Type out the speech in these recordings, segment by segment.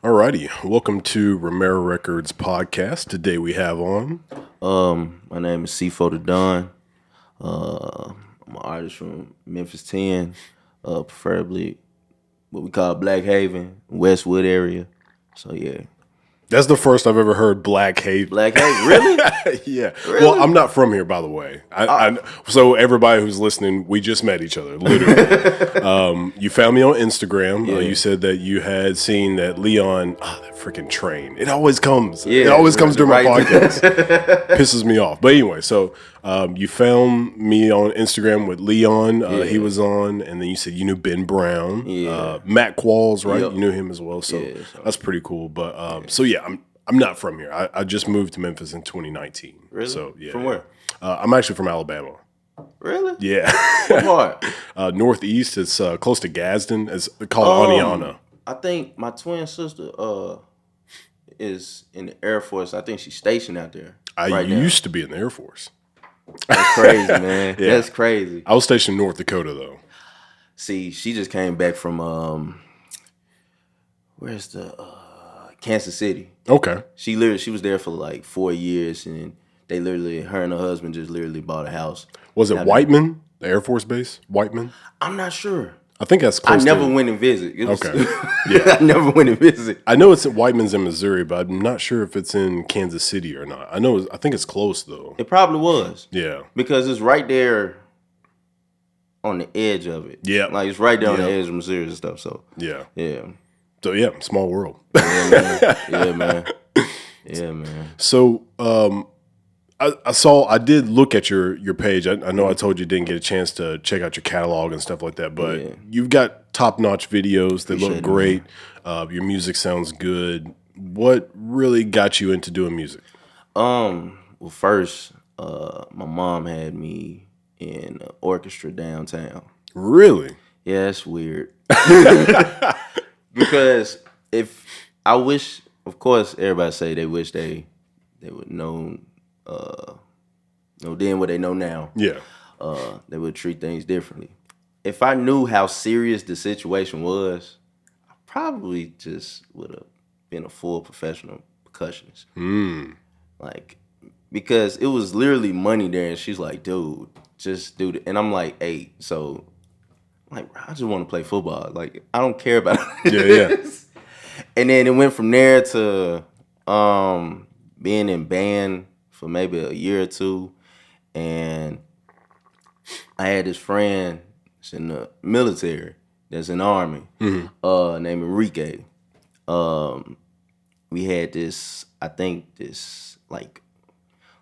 Alrighty, welcome to Romera Records podcast. Today we have on. My name is C4 the Don. I'm an artist from Memphis 10, preferably what we call Black Haven, Westwood area. So yeah. That's the first I've ever heard Black Haven. Black Haven, really? Yeah. Really? Well, I'm not from here, by the way. So everybody who's listening, we just met each other, literally. You found me on Instagram. Yeah. You said that you had seen that Leon, that freaking train. It always comes. Yeah, it always comes during my right. podcast. Pisses me off. But anyway, so you found me on Instagram with Leon. He was on, and then you said you knew Ben Brown. Yeah. Matt Qualls, right? Yep. You knew him as well. So Yeah, that's pretty cool. But so yeah, I'm not from here. I just moved to Memphis in 2019. Really? So yeah. From where? I'm actually from Alabama. Really? Yeah. What part? Northeast. It's close to Gadsden. It's called Aniana. I think my twin sister is in the Air Force. I think she's stationed out there. I right now. used to be in the Air Force. That's crazy, man. Yeah. That's crazy. I was stationed in North Dakota though. See, she just came back from where's the Kansas City. Okay. She was there for like 4 years, and her and her husband just literally bought a house. Was it Whiteman, the Air Force base? Whiteman? I'm not sure. I think that's close. I never went and visit. Okay. Yeah, I never went and visit. I know it's at Whiteman's in Missouri, but I'm not sure if it's in Kansas City or not. I think it's close though. It probably was. Yeah. Because it's right there on the edge of it. Yeah. Like it's right there on the Yeah. edge of Missouri and stuff. So Yeah. yeah. So yeah, small world. Yeah, man. Yeah, man. Yeah, man. So I did look at your page. I know I told you didn't get a chance to check out your catalog and stuff like that, but Yeah. you've got top-notch videos. They Appreciate look it, great. Your music sounds good. What really got you into doing music? Well, first, my mom had me in an orchestra downtown. Really? Yeah, it's weird. Because of course, everybody say they wish they would know then what they know now. Yeah. They would treat things differently. If I knew how serious the situation was, I probably just would have been a full professional percussionist. Like, because it was literally money there, and she's like, dude, just do it. And I'm like, hey, so like, I just want to play football. Like, I don't care about this. Yeah. And then it went from there to being in band for maybe a year or two. And I had this friend that's in the military, that's in the Army, named Enrique. We had this, like,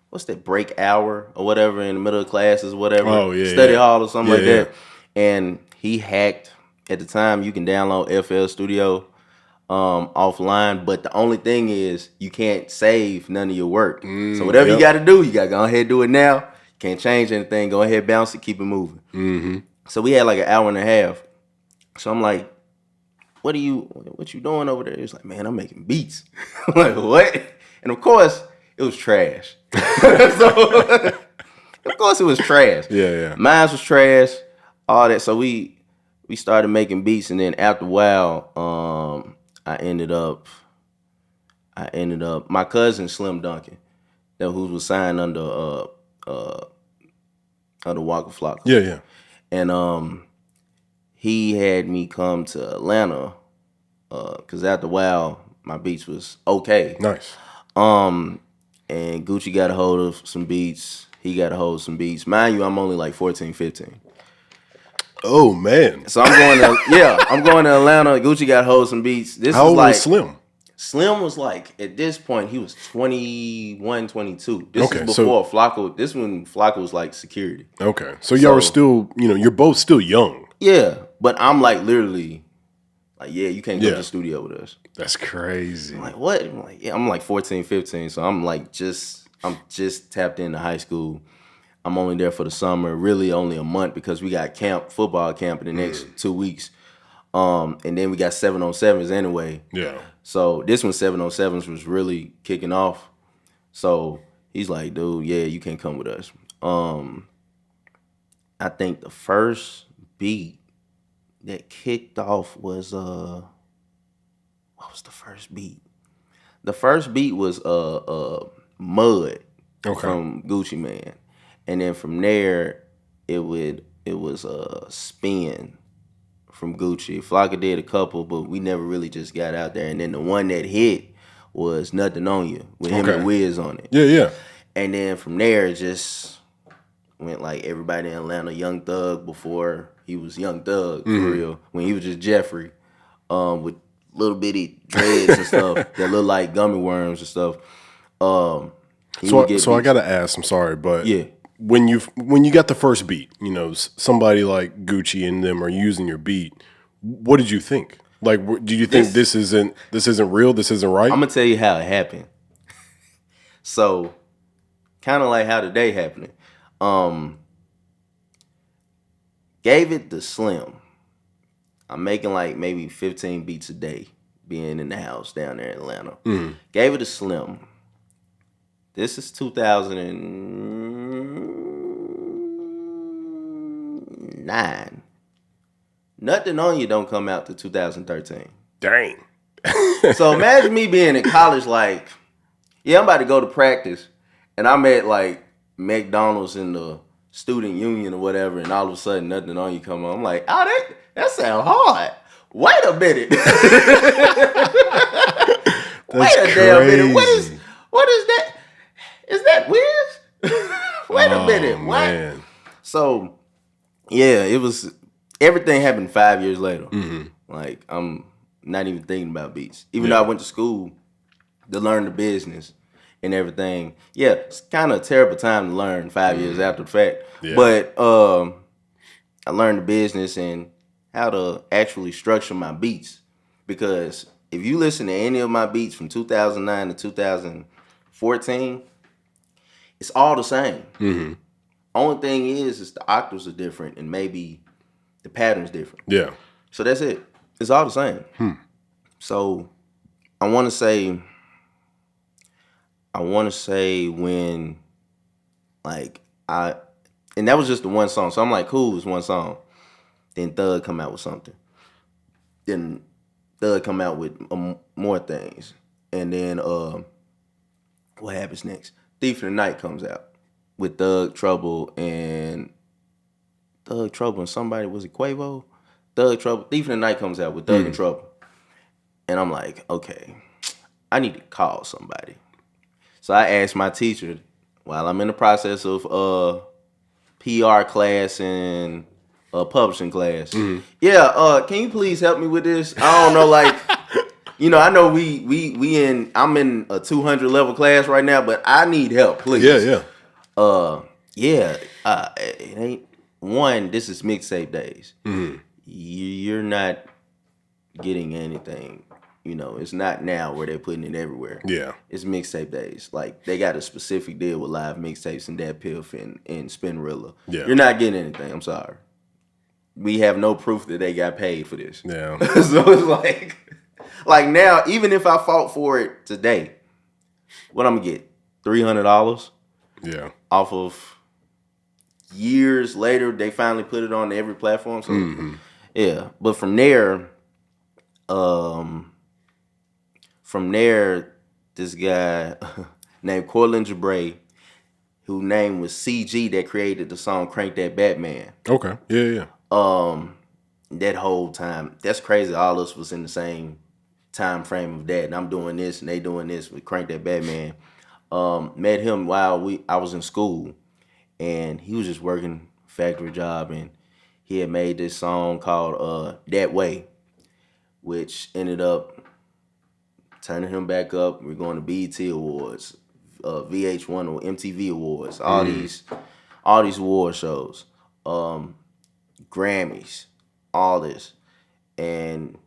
what's that, break hour or whatever in the middle of classes, whatever. Oh, yeah, Study yeah. hall or something like Yeah, that. And he hacked, at the time, you can download FL Studio offline, but the only thing is you can't save none of your work. So whatever you got to do, you got to go ahead and do it now. Can't change anything. Go ahead, bounce it, keep it moving. So we had like an hour and a half. So I'm like, what you doing over there? He was like, man, I'm making beats. I'm like, what? And of course, it was trash. So, of course, it was trash. Yeah. Mine was trash, all that. So we started making beats, and then after a while, I ended up my cousin Slim Duncan, who was signed under Waka Flocka. Yeah. And he had me come to Atlanta because after a while my beats was okay. Nice. And Gucci got a hold of some beats. He got a hold of some beats. Mind you, I'm only like 14, 15. Oh man. So I'm going to Atlanta. Gucci got a hold of some beats. How old was Slim? Slim was like, at this point, he was 21, 22. This Okay, is before Flocka. This when Flocka was like security. Okay. So y'all were still, you're both still young. Yeah, but I'm like literally, like, yeah, you can't go to the studio with us. That's crazy. I'm like, what? I'm like, yeah, I'm like 14, 15. So I'm just tapped into high school. I'm only there for the summer, really only a month because we got football camp in the next 2 weeks. And then we got 7-on-7s anyway. Yeah. So this one 7-on-7s was really kicking off. So he's like, dude, yeah, you can't come with us. I think the first beat that kicked off was what was was the first beat? The first beat was Mud from Gucci Man, and then from there it was Spin from Gucci. Flocka did a couple, but we never really just got out there. And then the one that hit was Nothing on You with him and Wiz on it. Yeah. And then from there it just went like everybody in Atlanta, Young Thug before he was Young Thug for real, when he was just Jeffrey, with little bitty dreads and stuff that look like gummy worms and stuff. So I gotta ask. I'm sorry, but when you got the first beat, you know, somebody like Gucci and them are using your beat. What did you think? Like, did you think this isn't real? This isn't right? I'm gonna tell you how it happened. So, kind of like how today happening. Gave it to Slim. I'm making like maybe 15 beats a day, being in the house down there in Atlanta. Gave it to Slim. This is 2009. Nothing on You don't come out to 2013. Dang. So imagine me being in college, like, yeah, I'm about to go to practice, and I'm at like McDonald's in the student union or whatever, and all of a sudden Nothing on You come on. I'm like, oh, that sound hard. Wait a minute. Wait a damn minute. What is that? Is that Wiz? Wait a minute. What? Man. So, yeah, it was, everything happened 5 years later. Like, I'm not even thinking about beats. Even though I went to school to learn the business and everything. Yeah, it's kind of a terrible time to learn 5 years after the fact. Yeah. But I learned the business and how to actually structure my beats. Because if you listen to any of my beats from 2009 to 2014, it's all the same. Only thing is the octaves are different and maybe the pattern's different. Yeah. So that's it. It's all the same. So I want to say when, like, and that was just the one song. So I'm like, cool, it's one song. Then Thug come out with something. Then Thug come out with more things. And then what happens next? Thief of the Night comes out with Thug Trouble and somebody, was it Quavo? Thug Trouble. Thief of the Night comes out with Thug and Trouble. And I'm like, okay, I need to call somebody. So I asked my teacher while I'm in the process of PR class and publishing class. Can you please help me with this? I don't know, like, you know, I know I'm in a 200 level class right now, but I need help, please. Yeah. It ain't one. This is mixtape days. You're not getting anything. You know, it's not now where they're putting it everywhere. Yeah, it's mixtape days. Like, they got a specific deal with Live Mixtapes and Dat Piff and Spinrilla. Yeah, you're not getting anything. I'm sorry. We have no proof that they got paid for this. Yeah. So it's like now, even if I fought for it today, what I'm gonna get? $300. Yeah. Off of years later, they finally put it on every platform. So yeah, but from there, this guy named Corlin Jabray, whose name was CG, that created the song "Crank That Batman." Okay. Yeah. That whole time, that's crazy. All of us was in the same time frame of that, and I'm doing this, and they doing this with "Crank That Batman." Met him while I was in school, and he was just working factory job, and he had made this song called "That Way," which ended up turning him back up. We're going to BET Awards, VH1 or MTV Awards, all these award shows, Grammys, all this. And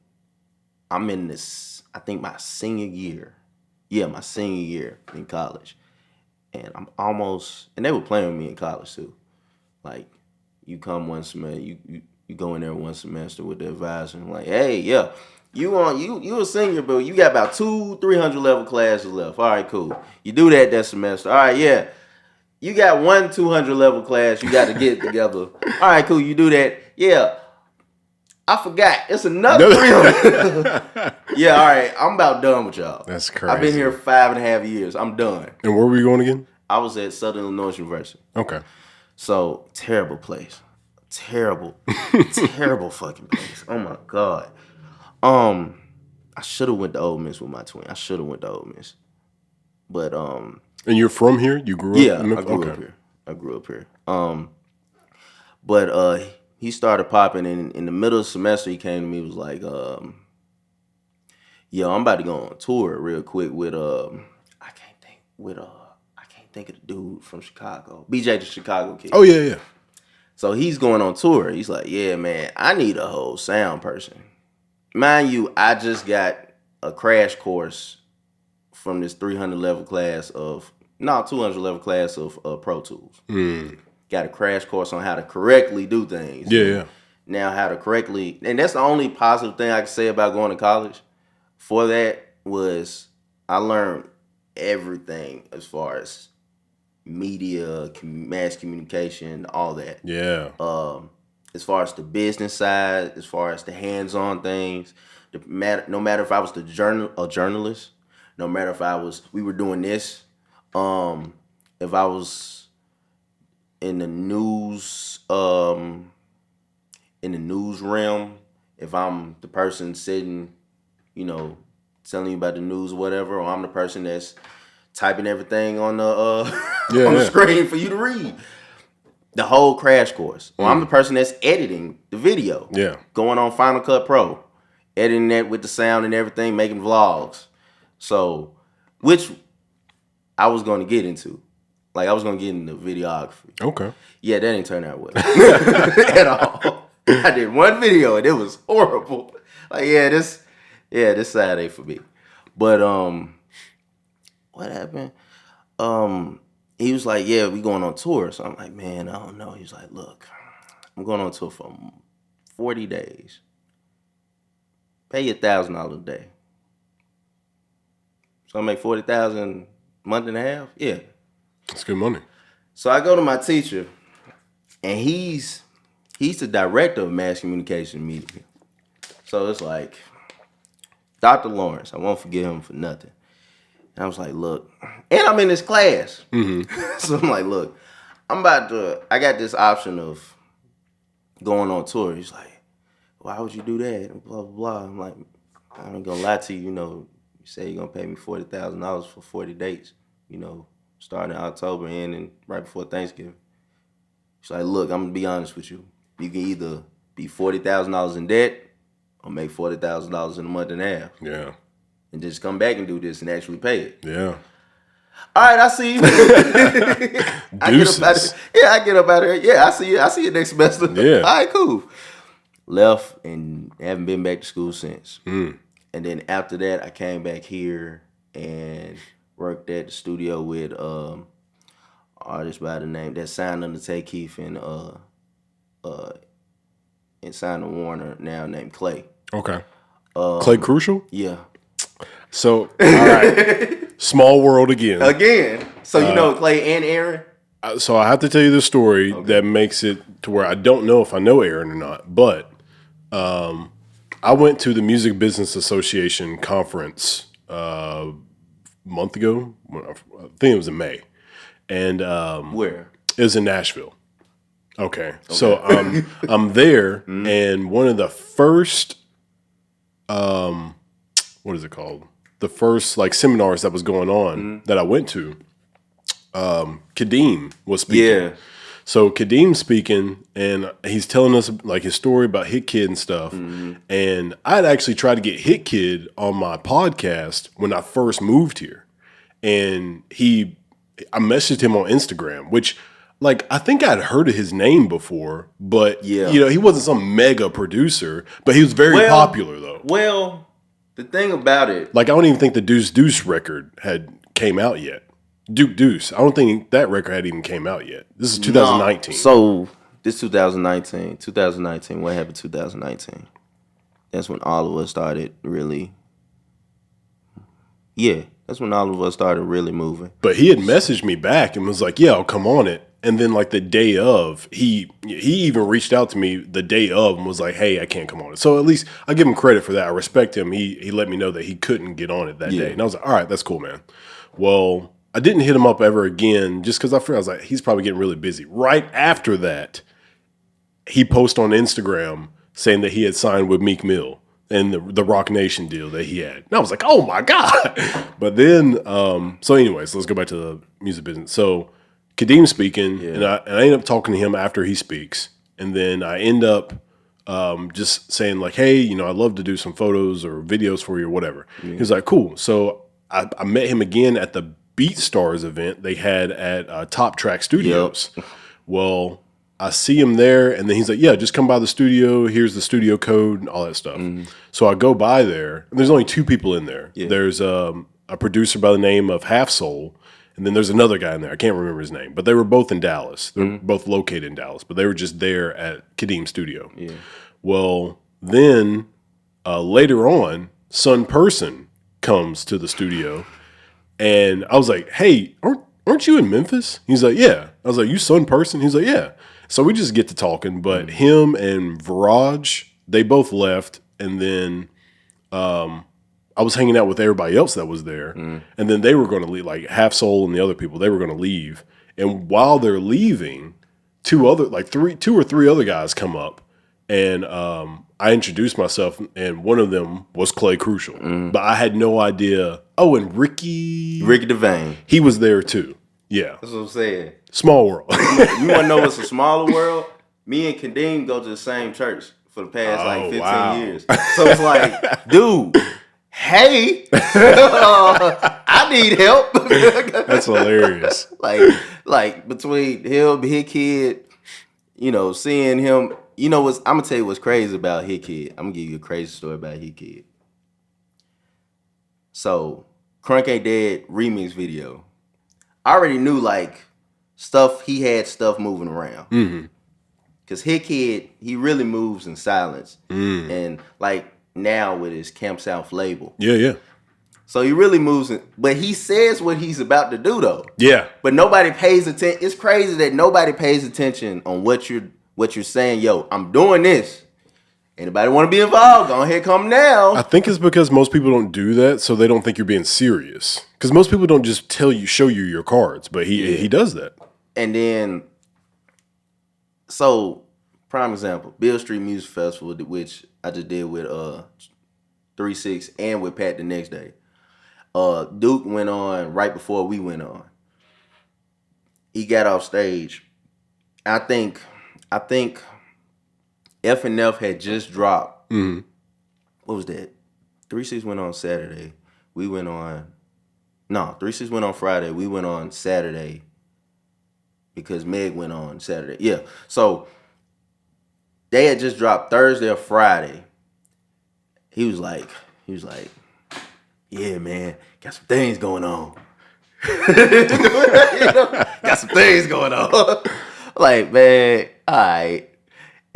I'm in this, I think my senior year. Yeah, my senior year in college. And I'm almost, and they were playing with me in college too. Like, you come one semester, you go in there one semester with the advisor and like, hey, yeah, you a senior, but you got about 300 level classes left. All right, cool. You do that semester. All right, yeah. You got 200 level class you got to get together. All right, cool. You do that. Yeah. I forgot. It's another 300. Yeah, all right. I'm about done with y'all. That's crazy. I've been here 5.5 years. I'm done. And where were you going again? I was at Southern Illinois University. Okay. So, terrible place. Terrible fucking place. Oh my God. I should have went to Ole Miss with my twin. I should have went to Ole Miss. But And you're from here? You grew up? Yeah, I grew up here. I grew up here. But he started popping in the middle of the semester. He came to me, was like, yo, I'm about to go on tour real quick with I can't think of the dude from Chicago. BJ the Chicago kid. Oh yeah. So he's going on tour. He's like, yeah, man, I need a whole sound person. Mind you, I just got a crash course from this 200 level class of Pro Tools. Got a crash course on how to correctly do things. Yeah. Now how to correctly, and that's the only positive thing I can say about going to college. For that was I learned everything as far as media, mass communication, all that. Yeah. As far as the business side, as far as the hands-on things, no matter if I was a journalist, no matter if we were doing this, if I was in the news realm, if I'm the person sitting, telling you about the news or whatever, or I'm the person that's typing everything on the screen for you to read. The whole crash course. Or I'm the person that's editing the video. Yeah. Going on Final Cut Pro. Editing that with the sound and everything, making vlogs. So, which I was going to get into. Like, I was going to get into videography. Okay. Yeah, that didn't turn out well. At all. I did one video and it was horrible. Like, this side ain't for me. But, what happened? He was like, yeah, we going on tour. So I'm like, man, I don't know. He was like, look, I'm going on tour for 40 days. Pay you $1,000 a day. So I make $40,000 a month and a half? Yeah. That's good money. So I go to my teacher, and he's the director of mass communication media. So it's like, Dr. Lawrence, I won't forget him for nothing. And I was like, look, and I'm in this class. Mm-hmm. So I'm like, look, I got this option of going on tour. He's like, why would you do that? And blah, blah, blah. I'm like, I ain't gonna lie to you, you say you're gonna pay me $40,000 for 40 dates, starting in October and right before Thanksgiving. He's like, look, I'm gonna be honest with you. You can either be $40,000 in debt or make $40,000 in a month and a half. Yeah. And just come back and do this and actually pay it. Yeah. All right, I see you. Deuces. I get up out of here. Yeah, I see you next semester. Yeah. All right, cool. Left and haven't been back to school since. And then after that, I came back here and worked at the studio with artists by the name that signed under Tay Keith and signed to Warner now named Clay. Okay. Clay Crucial? Yeah. So, all right. Small world again. So you know Clay and Aaron? So I have to tell you the story that makes it to where I don't know if I know Aaron or not. But I went to the Music Business Association conference a month ago. I think it was in May. And Where? It was in Nashville. Okay. So I'm there, and one of the first, what is it called? The first seminars that was going on that I went to, Kadeem was speaking. Yeah. So Kadeem's speaking, and he's telling us his story about Hit Kid and stuff. And I'd actually tried to get Hit Kid on my podcast when I first moved here, and I messaged him on Instagram, which I think I'd heard of his name before, but he wasn't some mega producer, but he was very popular though. Well, the thing about it, I don't even think the Deuce Deuce record had came out yet. Duke Deuce, I don't think that record had even came out yet. This is 2019. No. So this 2019. 2019. What happened 2019? That's when all of us started really. Yeah, that's when all of us started really moving. But he had messaged me back and was like, "Yeah, I'll come on it." And then like the day of, he even reached out to me the day of and was like, "Hey, I can't come on it." So at least I give him credit for that. I respect him. He let me know that he couldn't get on it that day, and I was like, "All right, that's cool, man." Well, I didn't hit him up ever again just because I figured I was like, he's probably getting really busy. Right after that, he posted on Instagram saying that he had signed with Meek Mill and the Rock Nation deal that he had. And I was like, oh my God. But then, so anyways, let's go back to the music business. So Kadeem's speaking, and I end up talking to him after he speaks. And then I end up just saying like, hey, you know, I'd love to do some photos or videos for you or whatever. He was like, cool. So I met him again at the BeatStars event they had at Top Track Studios. Yep. Well, I see him there, and then he's like, yeah, just come by the studio. Here's the studio code and all that stuff. So I go by there, and there's only 2 people in there. Yeah. There's a producer by the name of Half Soul, and then there's another guy in there. I can't remember his name, but they were both in Dallas. They're both located in Dallas, but they were just there at Kadeem's studio. Yeah. Well, then later on, Sun Person comes to the studio, and I was like, hey, aren't you in Memphis? He's like, yeah. I was like, you Sun Person? He's like, yeah. So we just get to talking, but him and Viraj, they both left, and then I was hanging out with everybody else that was there, and then they were going to leave, like Half Soul and the other people, they were going to leave. And while they're leaving, 2 or 3 other guys come up, and I introduced myself, and one of them was Clay Crucial, but I had no idea. Oh, and Ricky Devane, he was there too. Yeah, that's what I'm saying. Small world. You want to know what's a smaller world? Me and Kadeem go to the same church for the past 15 years. So it's like, dude, hey, I need help. That's hilarious. Like between him, his kid, you know, seeing him. You know what's? I'm gonna tell you what's crazy about his kid. I'm gonna give you a crazy story about his kid. So, Crunk Ain't Dead remix video. I already knew like stuff. He had stuff moving around. Cause his kid, he really moves in silence, and like now with his Camp South label. Yeah. So he really moves, but he says what he's about to do though. Yeah. But nobody pays attention. It's crazy that nobody pays attention on what you're saying. Yo, I'm doing this. Anybody want to be involved? Go ahead, come now. I think it's because most people don't do that, so they don't think you're being serious. Because most people don't just show you your cards, but he does that. And then, so prime example, Beale Street Music Festival, which I just did with 3-6 and with Pat the next day. Duke went on right before we went on. He got off stage. I think F&F had just dropped. What was that? 3-6 went on Saturday. We went on. No, 3-6 went on Friday. We went on Saturday because Meg went on Saturday. Yeah. So they had just dropped Thursday or Friday. He was like, yeah, man, got some things going on. Got some things going on. Like, man, all right.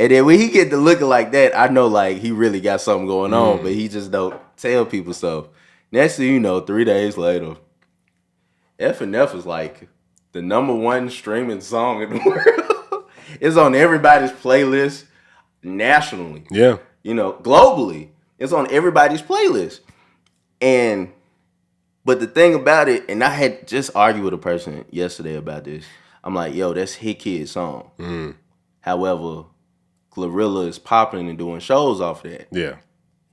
And then when he get to looking like that, I know like he really got something going on, but he just don't tell people stuff. Next thing you know, 3 days later, F&F is like the #1 streaming song in the world. It's on everybody's playlist nationally. Yeah. You know, globally. It's on everybody's playlist. But the thing about it, and I had just argued with a person yesterday about this. I'm like, yo, that's his kid's song. However, Glorilla is popping and doing shows off that. Yeah.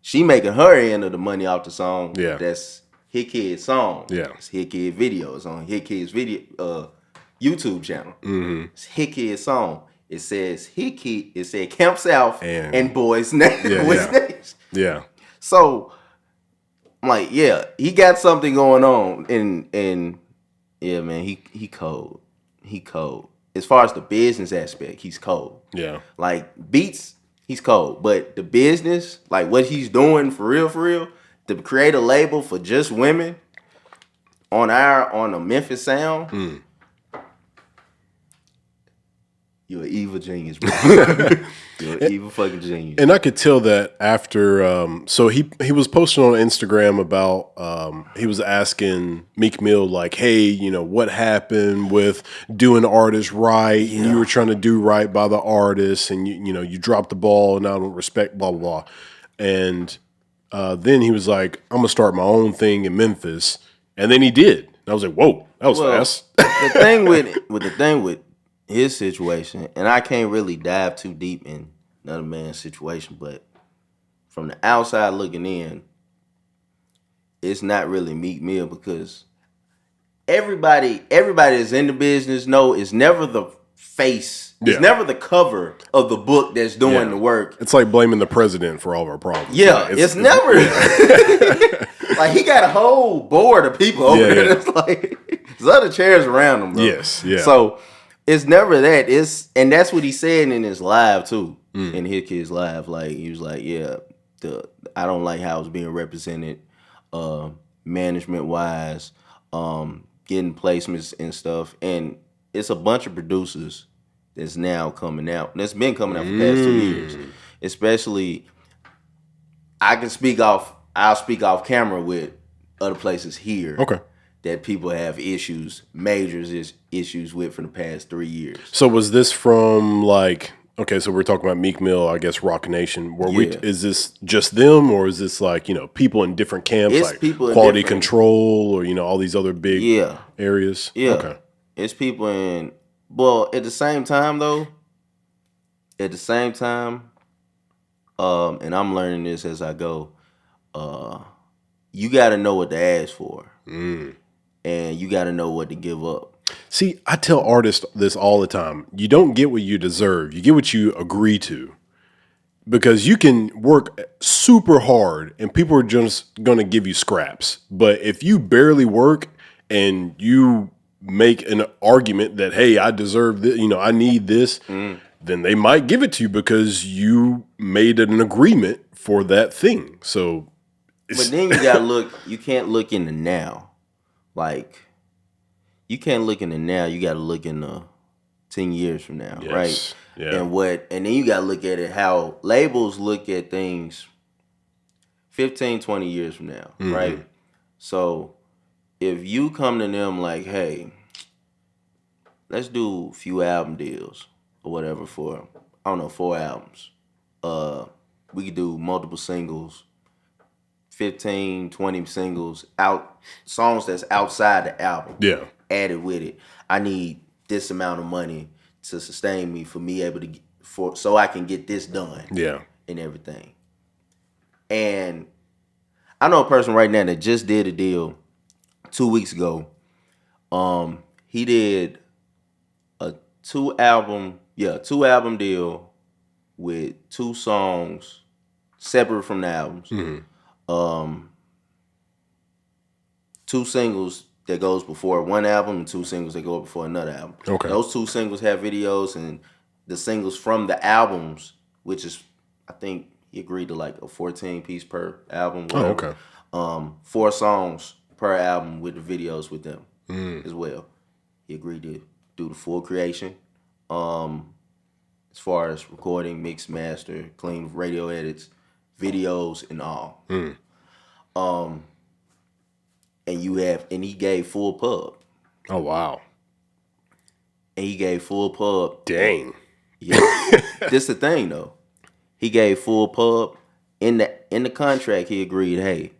She making her end of the money off the song. Yeah. That's his kid's song. Yeah. It's his kid video. It's on his kid's video YouTube channel. It's his kid's song. It says his kid. It said Camp South and Boys Names. Yeah. So I'm like, yeah, he got something going on, and yeah, man, he cold. He cold. As far as the business aspect, he's cold. Yeah. Like beats, he's cold. But the business, like what he's doing for real, to create a label for just women on a Memphis sound. You're an evil genius, bro. You're an evil fucking genius. And I could tell that after, so he was posting on Instagram about, he was asking Meek Mill, like, hey, you know, what happened with doing artists right? Yeah. And you were trying to do right by the artists, and you know, you dropped the ball, and I don't respect, blah, blah, blah. And then he was like, I'm going to start my own thing in Memphis. And then he did. And I was like, whoa, that was fast. The thing with his situation, and I can't really dive too deep in another man's situation, but from the outside looking in, it's not really Meek Mill, because everybody that's in the business know it's never the face, it's never the cover of the book that's doing the work. It's like blaming the president for all of our problems. Yeah, like, it's never like he got a whole board of people over there. It's like there's other chairs around him, bro. Yes, yeah. So it's never that. And that's what he said in his live too, in his kid's live. Like he was like, yeah, I don't like how it's being represented, management wise, getting placements and stuff. And it's a bunch of producers that's now coming out. And it's been coming out for the past 2 years. Especially, I'll speak off camera with other places here. Okay. That people have major issues with for the past 3 years. So was this from like, okay, so we're talking about Meek Mill, I guess Rock Nation. Is this just them, or is this like, you know, people in different camps, it's like people Quality Control, or, you know, all these other big areas? Yeah. Okay. It's people in, well, at the same time, and I'm learning this as I go, you got to know what to ask for. And you got to know what to give up. See, I tell artists this all the time. You don't get what you deserve. You get what you agree to. Because you can work super hard and people are just going to give you scraps. But if you barely work and you make an argument that, hey, I deserve this, you know, I need this, then they might give it to you because you made an agreement for that thing. So, but then you got to look, you can't look in the now. Like, you can't look in the now, you got to look in the 10 years from now, right? Yeah. And then you got to look at it how labels look at things 15, 20 years from now, right? So if you come to them like, hey, let's do a few album deals or whatever for, I don't know, 4 albums. We could do multiple singles, 15, 20 singles, songs that's outside the album. Yeah. Added with it. I need this amount of money to sustain me for me able to so I can get this done. Yeah. And everything. And I know a person right now that just did a deal 2 weeks ago. He did a 2 album deal with 2 songs separate from the albums. 2 singles that goes before one album and 2 singles that go before another album. Okay. Those 2 singles have videos, and the singles from the albums, which is, I think he agreed to like a 14-piece per album. Whatever. Oh, okay. 4 songs per album with the videos with them as well. He agreed to do the full creation. As far as recording, mix, master, clean radio edits, videos, and all. And he gave full pub. Oh, wow. And he gave full pub. Dang. Yeah. This the thing though. He gave full pub. In the contract he agreed, hey,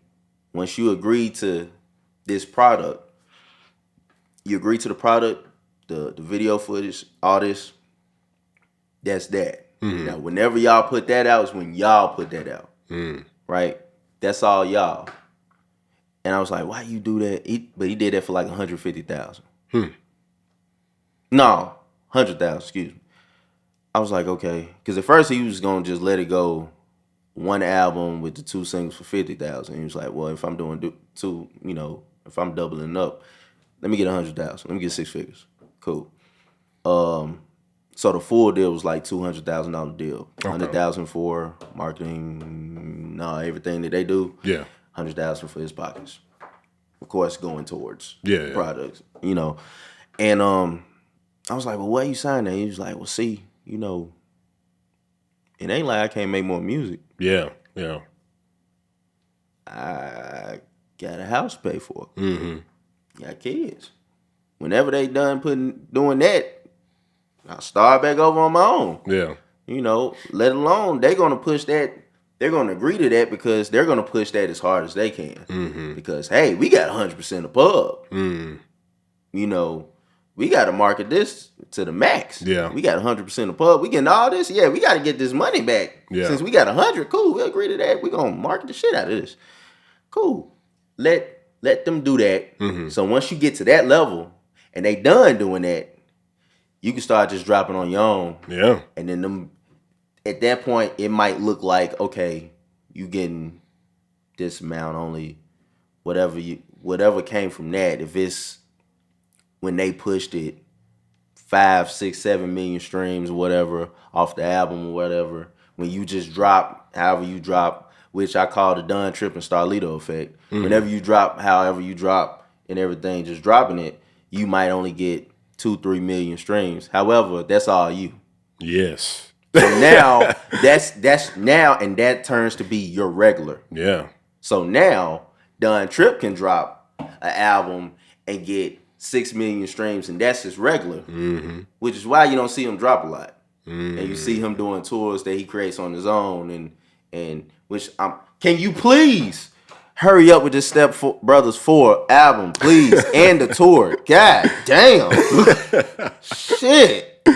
once you agree to this product, you agree to the product, the video footage, all this, that's that. Now whenever y'all put that out is when y'all put that out. Right? That's all y'all. And I was like, why you do that? But he did that for like $150,000. No, $100,000, excuse me. I was like, okay. Because at first he was going to just let it go, 1 album with the 2 singles for $50,000. He was like, well, if I'm doing 2, you know, if I'm doubling up, let me get $100,000. Let me get 6 figures. Cool. So the full deal was like $200,000 deal. $100,000 for marketing, everything that they do. Yeah. $100,000 for his pockets. Of course, going towards yeah. products, you know. And I was like, well, why you signed that? He was like, well, see, you know, it ain't like I can't make more music. Yeah, yeah. I got a house to pay for. Mm-hmm. Got kids. Whenever they done doing that, I'll start back over on my own. Yeah. You know, let alone they're gonna push that. They're gonna agree to that because they're gonna push that as hard as they can. Mm-hmm. Because hey, we got 100% of pub. Mm. You know, we got to market this to the max. Yeah. We got 100% of pub. We getting all this. Yeah, we got to get this money back. Yeah. Since we got 100, cool. We agree to that. We gonna market the shit out of this. Cool. Let them do that. Mm-hmm. So once you get to that level and they done doing that, you can start just dropping on your own. Yeah. And then at that point, it might look like, okay, you getting this amount only, whatever came from that. If it's when they pushed it 5, 6, 7 million streams or whatever off the album or whatever, when you just drop however you drop, which I call the Don Trip and Starlito effect. Mm-hmm. Whenever you drop however you drop and everything, just dropping it, you might only get 2, 3 million streams. However, that's all you. Yes. So now that's now, and that turns to be your regular. Yeah. So now Don Trip can drop an album and get 6 million streams, and that's his regular. Mm-hmm. Which is why you don't see him drop a lot. Mm-hmm. And you see him doing tours that he creates on his own, and which can you please hurry up with this Step Brothers 4 album, please, and the tour. God damn. Shit.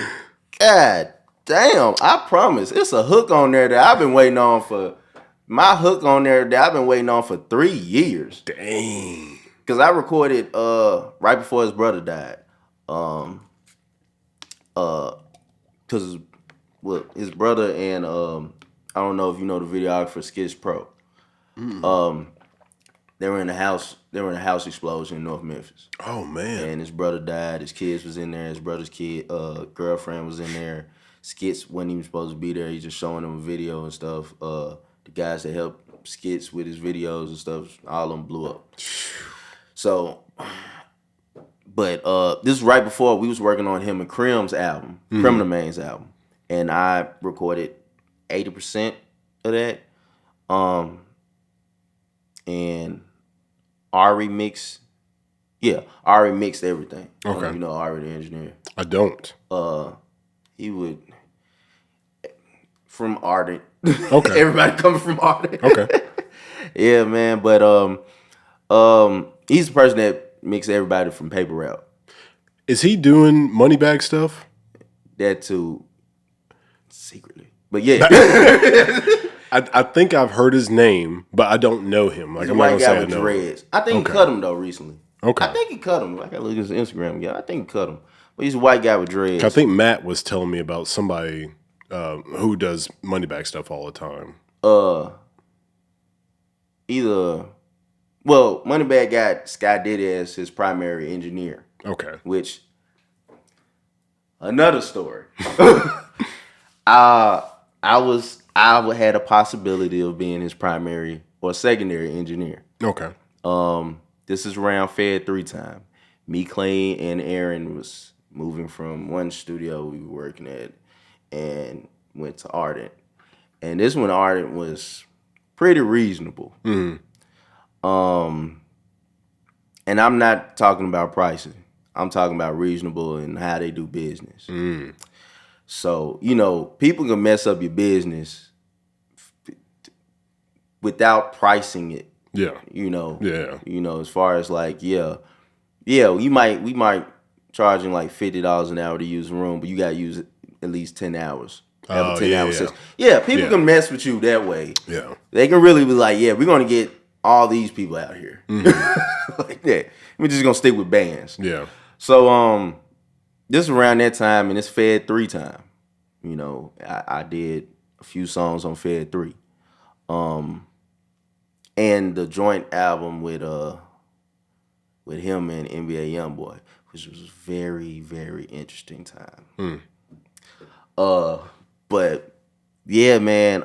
God damn. I promise. It's a hook on there that I've been waiting on for 3 years. Dang. Because I recorded right before his brother died. Because his brother and I don't know if you know the videographer Skits Pro. Mm. They were in a house explosion in North Memphis. Oh man. And his brother died, his kids was in there, his brother's girlfriend was in there. Skits wasn't even supposed to be there. He's just showing them a video and stuff. The guys that helped Skits with his videos and stuff, all of them blew up. So, but this was right before we was working on him and Crim's album, Criminal Man's album, and I recorded 80% of that, and Ari mixed everything. Okay, you know Ari the engineer. I don't. He would from Ardent. Okay, everybody coming from Ardent. Okay, yeah, man, but he's the person that mixed everybody from Paper Route. Is he doing Moneybag stuff? That too, secretly. But yeah. I think I've heard his name, but I don't know him. Like, I'm not gonna say I know dreads. I think he cut him though recently. Okay. I think he cut him. I gotta look at his Instagram. Yeah, I think he cut him. But he's a white guy with dreads. I think Matt was telling me about somebody who does Moneybag stuff all the time. Moneybag got Sky Diddy as his primary engineer. Okay. Which, another story. I had a possibility of being his primary or secondary engineer. Okay. This is around Fed 3 time. Me, Clay, and Aaron was moving from one studio we were working at and went to Ardent. And this one, Ardent was pretty reasonable. Mm-hmm. And I'm not talking about pricing. I'm talking about reasonable and how they do business. Mm. So, you know, people can mess up your business without pricing it. Yeah. You know. Yeah. You know, as far as like, we might charging like $50 an hour to use a room, but you gotta use it at least 10 hours. Have a 10-hour session. Yeah, people can mess with you that way. Yeah. They can really be like, yeah, we're gonna get all these people out here. Mm-hmm. Like that. We're just gonna stick with bands. Yeah. So this is around that time, and it's Fed 3 time. You know, I did a few songs on Fed 3. And the joint album with him and NBA Youngboy, which was a very, very interesting time. But yeah, man,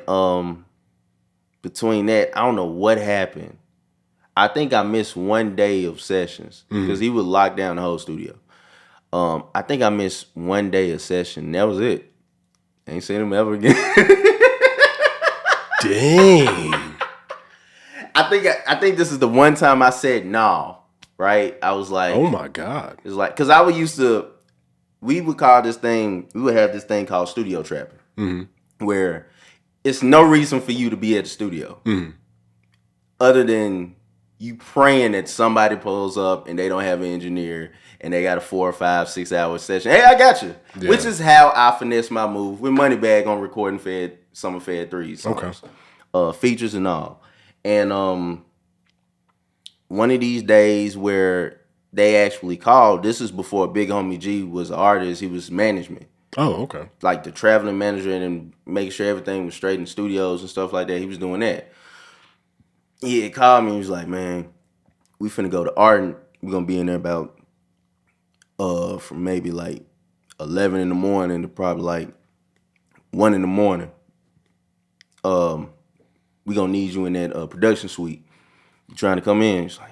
between that, I don't know what happened. I think I missed one day of sessions because he would lock down the whole studio. I think I missed one day of session. That was it. Ain't seen him ever again. Dang. I think this is the one time I said no. Right? I was like, oh my God. It's like, because we would have this thing called studio trapping, where it's no reason for you to be at the studio other than you praying that somebody pulls up and they don't have an engineer and they got a 4 or 5, 6 hour session. Hey, I got you. Yeah. Which is how I finesse my move with Moneybag on recording some of Fed 3's songs. Okay. Features and all. And one of these days where they actually called, this is before Big Homie G was an artist, he was management. Oh, okay. Like the traveling manager and making sure everything was straight in studios and stuff like that. He was doing that. He had called me and he was like, man, we finna go to Ardent. We're gonna be in there about from maybe like 11 in the morning to probably like 1 in the morning. We gonna need you in that production suite. You trying to come in? He's like,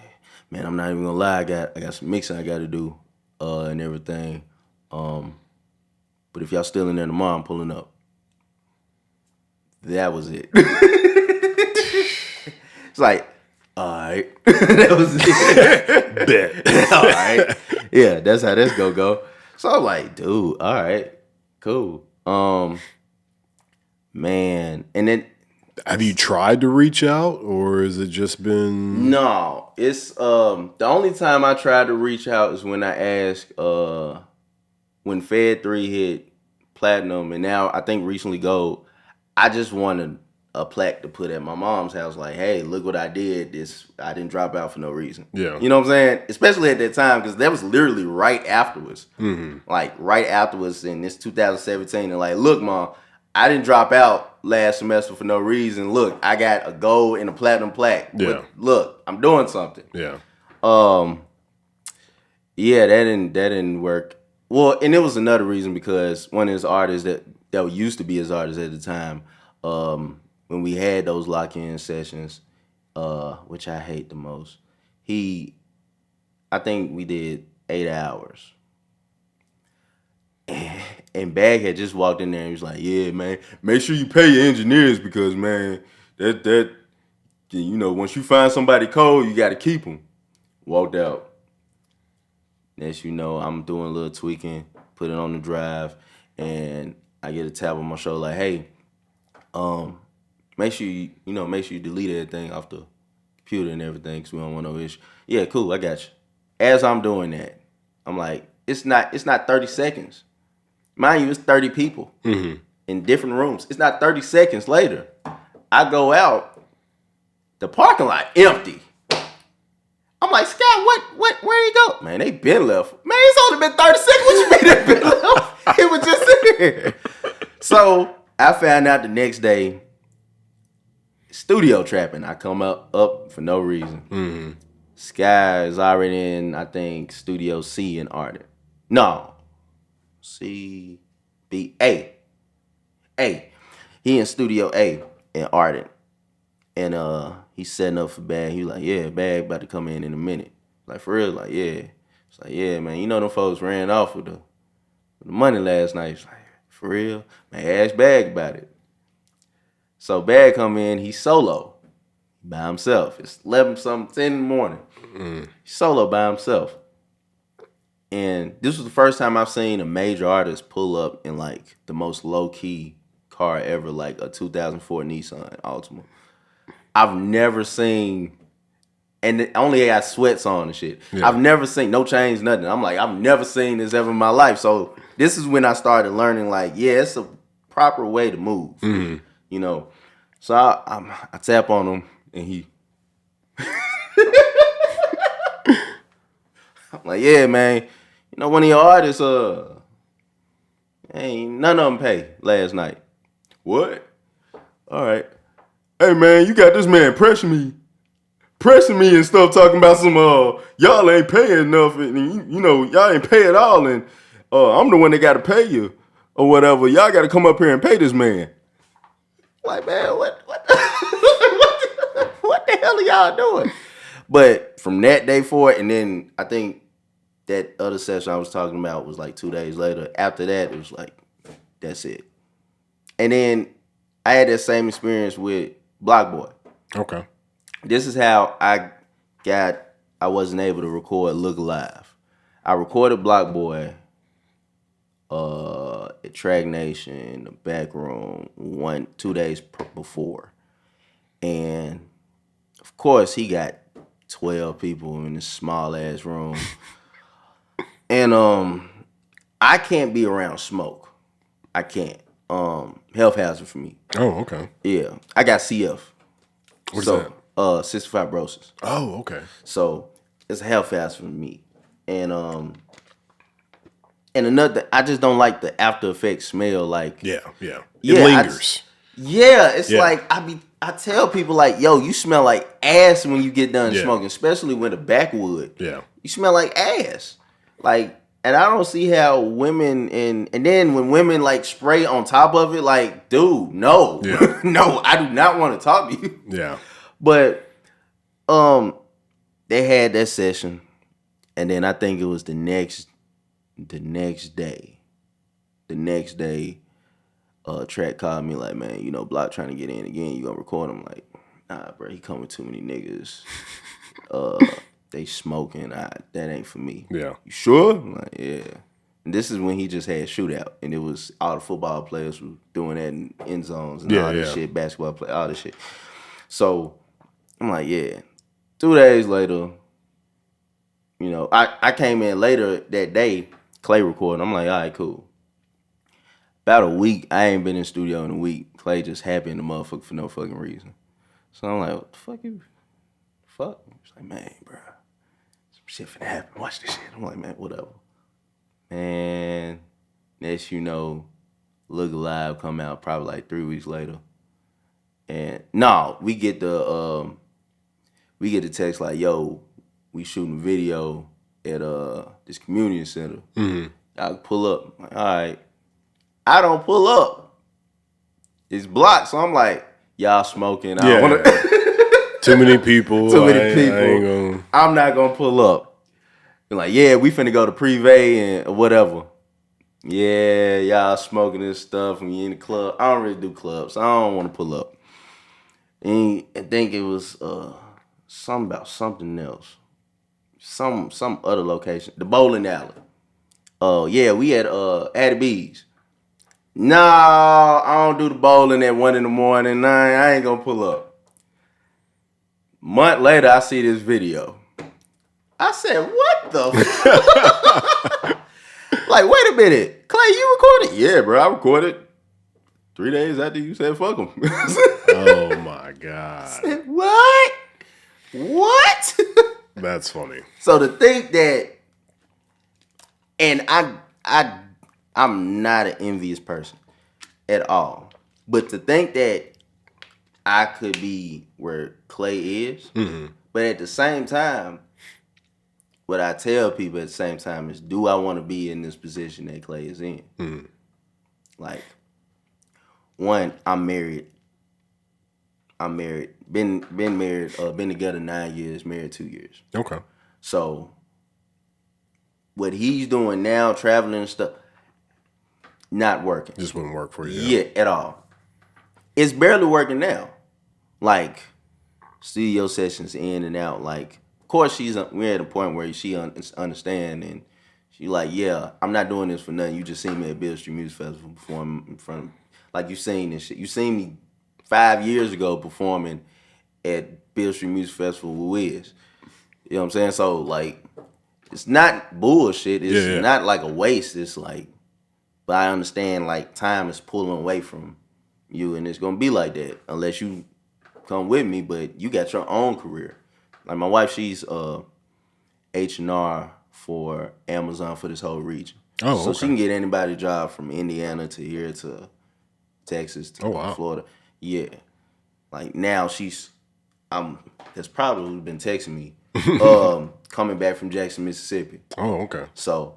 man, I'm not even gonna lie. I got some mixing I got to do and everything. But if y'all still in there tomorrow, I'm pulling up. That was it. It's like, all right. That was it. Bet. All right. Yeah, that's how this go. So I'm like, dude, all right, cool. Man, and then. Have you tried to reach out, or has it just been? No, it's the only time I tried to reach out is when I asked when Fed 3 hit platinum, and now I think recently gold. I just wanted a plaque to put at my mom's house, like, hey, look what I did. I didn't drop out for no reason. Yeah, you know what I'm saying? Especially at that time, because that was literally right afterwards. Like right afterwards, in this 2017, and like, look, Mom, I didn't drop out last semester for no reason. Look, I got a gold and a platinum plaque. Yeah. Look, I'm doing something. Yeah. Yeah, that didn't work. Well, and it was another reason because one of his artists that used to be his artist at the time, when we had those lock-in sessions, which I hate the most, I think we did 8 hours. And Bag had just walked in there and he was like, yeah, man, make sure you pay your engineers because, man, that you know, once you find somebody cold, you got to keep them. Walked out. Next you know, I'm doing a little tweaking, put it on the drive, and I get a tap on my shoulder like, hey, make sure you delete everything off the computer and everything because we don't want no issue. Yeah, cool, I got you. As I'm doing that, I'm like, it's not 30 seconds. Mind you, it's 30 people in different rooms. It's not 30 seconds later. I go out, the parking lot empty. I'm like, Scott, where you go? Man, they been left. Man, it's only been 30 seconds. What you mean they been left? It was just there. So I found out the next day, studio trapping. I come up for no reason. Sky is already in, I think, Studio C in Ardent. No. C, B, A. He in Studio A in Ardent. And he's setting up for Bag. He was like, yeah, Bag about to come in a minute. Like, for real? Like, yeah. It's like, yeah, man, you know them folks ran off with the money last night. He's like, for real? Man, ask Bag about it. So Bag come in, he's solo by himself. It's 11-something, 10 in the morning. He's solo by himself. And this was the first time I've seen a major artist pull up in like the most low-key car ever, like a 2004 Nissan Altima. I've never seen, and it only got sweats on and shit. Yeah. I've never seen, no chains, nothing. I'm like, I've never seen this ever in my life. So this is when I started learning, like, yeah, it's a proper way to move, you know. So I tap on him, and he, I'm like, yeah, man. You know, one of your artists, ain't none of them pay last night. What? All right. Hey, man, you got this man pressing me and stuff, talking about some, y'all ain't paying enough, and you know, y'all ain't pay at all, and I'm the one that got to pay you, or whatever. Y'all got to come up here and pay this man. Like, man, what the hell are y'all doing? But from that day forward, and then I think that other session I was talking about was like 2 days later. After that, it was like, that's it. And then I had that same experience with Block Boy. Okay. This is how I wasn't able to record Look Alive. I recorded Block Boy at Track Nation in the back room 2 days before. And of course he got 12 people in this small ass room. And I can't be around smoke. I can't. Health hazard for me. Oh, okay. Yeah. I got CF. What's that? Cystic fibrosis. Oh, okay. So it's a health hazard for me. And another, I just don't like the after effect smell. Like, yeah. It lingers. It's like I tell people like, yo, you smell like ass when you get done smoking, especially with a backwood. Yeah. You smell like ass. Like, and I don't see how women and then when women like spray on top of it, like, dude, no. Yeah. No, I do not want to talk to you. Yeah. But they had that session, and then I think it was the next day. Track called me like, man, Block trying to get in again. You gonna record him? Like, nah, bro, he come with too many niggas. They smoking. That ain't for me. Yeah. You sure? I'm like, yeah. And this is when he just had shootout, and it was all the football players were doing that in end zones and all this shit, basketball play, all this shit. So I'm like, yeah. 2 days later, I came in later that day, Clay recording. I'm like, all right, cool. About a week, I ain't been in the studio in a week. Clay just happened to motherfucker for no fucking reason. So I'm like, what the fuck you? Fuck? He's like, man, bro, some shit finna happen. Watch this shit. I'm like, man, whatever. And next Look Alive come out probably like 3 weeks later. And no, we get the text like, yo, we shooting a video at this community center. Mm-hmm. Y'all can pull up. I'm like, all right. I don't pull up. It's blocked, so I'm like, y'all smoking. I don't wanna Too many people. I'm not gonna pull up. They're like, yeah, we finna go to Privé and whatever. Yeah, y'all smoking this stuff when you in the club. I don't really do clubs. So I don't want to pull up. And I think it was something about something else. Some other location. The bowling alley. Oh, yeah, we had Addy B's. No, I don't do the bowling at 1 a.m. Nah, I ain't gonna pull up. Month later, I see this video. I said, what the fuck? Like, wait a minute. Clay, you recorded? Yeah, bro, I recorded 3 days after you said fuck him. Oh, my God. I said, what? What? That's funny. So to think that, and I'm not an envious person at all, but to think that I could be where Clay is, but at the same time, what I tell people at the same time is, do I want to be in this position that Clay is in? Mm-hmm. Like, one, I'm married. Been married, been together 9 years, married 2 years. Okay. So, what he's doing now, traveling and stuff, not working. Just wouldn't work for you. Yeah, at all. It's barely working now. Like, studio sessions in and out. Like, of course, we're at a point where she understand, and she like, yeah, I'm not doing this for nothing. You just seen me at Bill Street Music Festival perform in front of, like, you seen this shit. You seen me 5 years ago performing at Bill Street Music Festival with Wiz. You know what I'm saying? So, like, it's not bullshit. It's not like a waste. It's like, but I understand, like, time is pulling away from you, and it's gonna be like that unless you come with me. But you got your own career. Like, my wife, she's H&R for Amazon for this whole region. Oh, so okay. she can get anybody a job from Indiana to here to Texas to Florida. Yeah, like now that's probably been texting me. Coming back from Jackson, Mississippi. Oh, okay. So,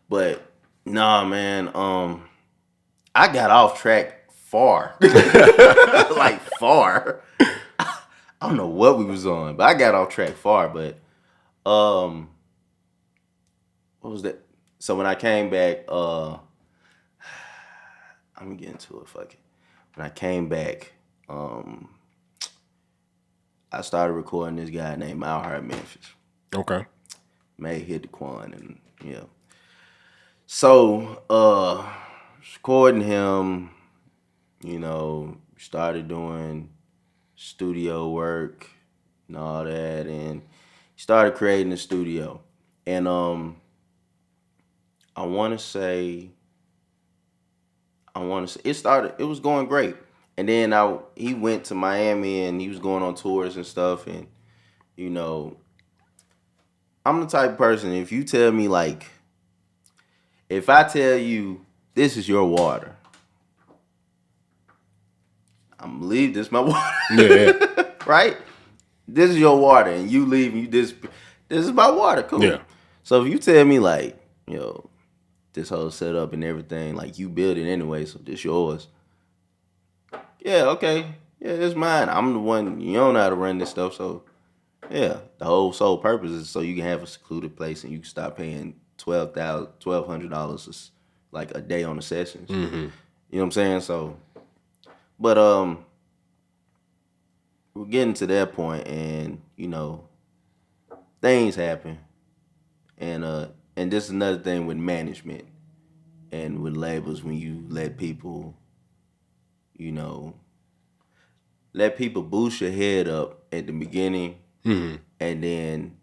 but nah, man. I got off track far, like far. I don't know what we was on, but I got off track far. But what what was that? So when I came back, I'm gonna get into it. Fuck it. When I came back, I started recording this guy named Memphis. Okay. May hit the Quan and yeah. So recording him, started doing studio work and all that, and started creating the studio. And I wanna say it was going great. And then he went to Miami and he was going on tours and stuff. And, I'm the type of person, if you tell me, like, if I tell you this is your water, I'm gonna leave this my water. Yeah. Right? This is your water and you leave and this is my water. Cool. Yeah. So if you tell me, like, this whole setup and everything, like, you build it anyway, so this yours. Yeah, okay. Yeah, it's mine. I'm the one, you don't know how to run this stuff, so yeah. The whole sole purpose is so you can have a secluded place and you can stop paying $1,200 like a day on the sessions. Mm-hmm. You know what I'm saying? So, but we're getting to that point, and things happen, and this is another thing with management and with labels when you let people, boost your head up at the beginning, Mm-hmm. and then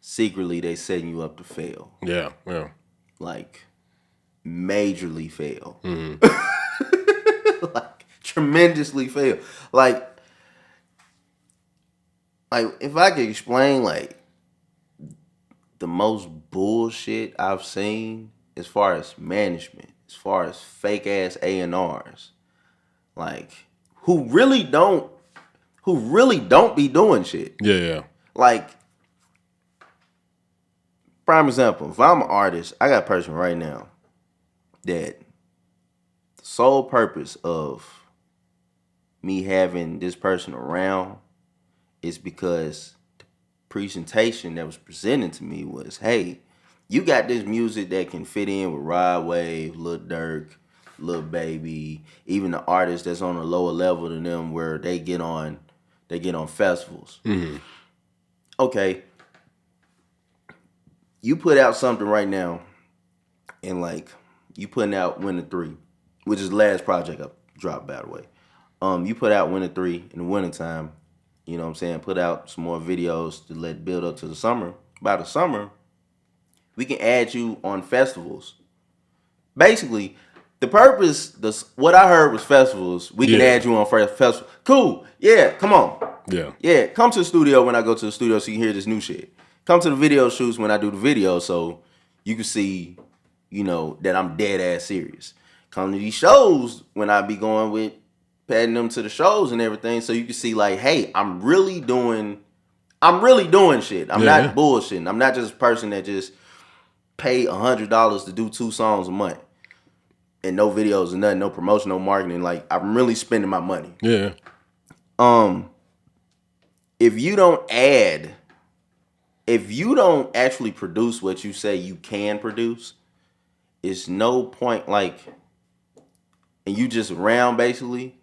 secretly they setting you up to fail. Yeah. Yeah. Like, majorly fail. Mm-hmm. Like, tremendously fail. Like if I could explain, like, the most bullshit I've seen as far as management, as far as fake ass A&Rs, like, who really don't be doing shit. Yeah. Yeah. Like, prime example, if I'm an artist, I got a person right now that the sole purpose of me having this person around is because the presentation that was presented to me was, hey, you got this music that can fit in with Rod Wave, Lil Durk, Lil Baby, even the artists that's on a lower level than them where they get on festivals. Mm-hmm. Okay. You put out something right now, and, like, you putting out Winter 3, which is the last project I dropped, by the way. You put out Winter 3 in the wintertime, you know what I'm saying? Put out some more videos to let build up to the summer. By the summer, we can add you on festivals. Basically, the purpose, what I heard was festivals. We can add you on festival. Cool. Yeah, come on. Yeah. Yeah, come to the studio when I go to the studio so you can hear this new shit. Come to the video shoots when I do the video so you can see, that I'm dead ass serious. Come to these shows when I be going with padding them to the shows and everything so you can see, like, hey, I'm really doing shit. I'm not bullshitting. I'm not just a person that just pay $100 to do 2 songs a month and no videos and nothing, no promotion, no marketing. Like, I'm really spending my money. Yeah. If you don't actually produce what you say you can produce, it's no point, like, and you just around basically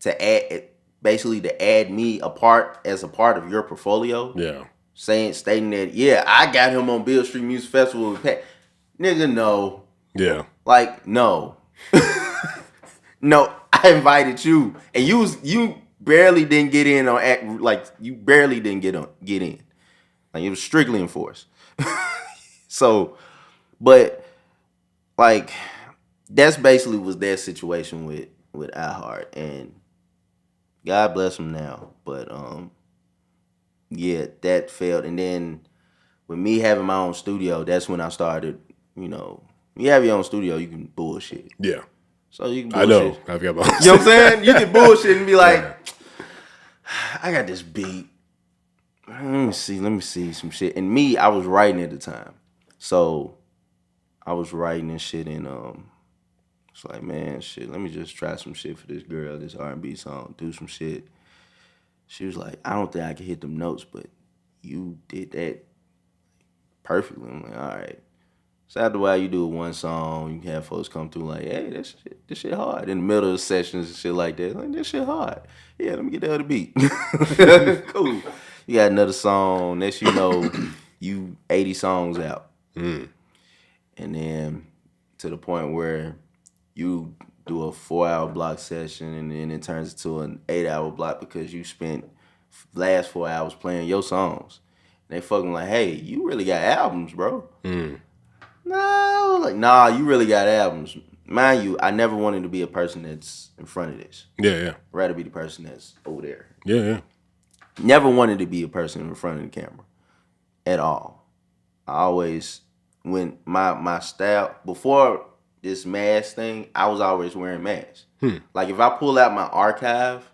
to add me as a part of your portfolio. Yeah. Stating that, yeah, I got him on Beale Street Music Festival with Pat. Nigga, no. Yeah. Like, no. No, I invited you. And you barely didn't get in on act, like, you barely didn't get in. Like, it was strictly enforced. So, but, like, that's basically was their situation with iHeart, and God bless them now. But yeah, that failed. And then with me having my own studio, that's when I started, you have your own studio, you can bullshit. Yeah. So you can bullshit. I know. I've got my own. You know what I'm saying? You can bullshit and be like, I got this beat. Let me see some shit. And me, I was writing at the time. So I was writing and shit, and it's like, man, shit, let me just try some shit for this girl, this R&B song, do some shit. She was like, I don't think I can hit them notes, but you did that perfectly. I'm like, all right. So after a while, you do one song, you can have folks come through like, hey, this shit hard. In the middle of the sessions and shit like that, like, this shit hard. Yeah, let me get the other beat. Cool. You got another song. Next you know, you 80 songs out. And then to the point where you do a 4-hour block session and then it turns into an 8-hour block because you spent last 4 hours playing your songs. And they fucking like, hey, you really got albums, bro. No, like, nah, you really got albums. Mind you, I never wanted to be a person that's in front of this. Yeah. I'd rather be the person that's over there. Yeah. Never wanted to be a person in front of the camera at all. I always, when my style, before this mask thing, I was always wearing masks. Like if I pull out my archive,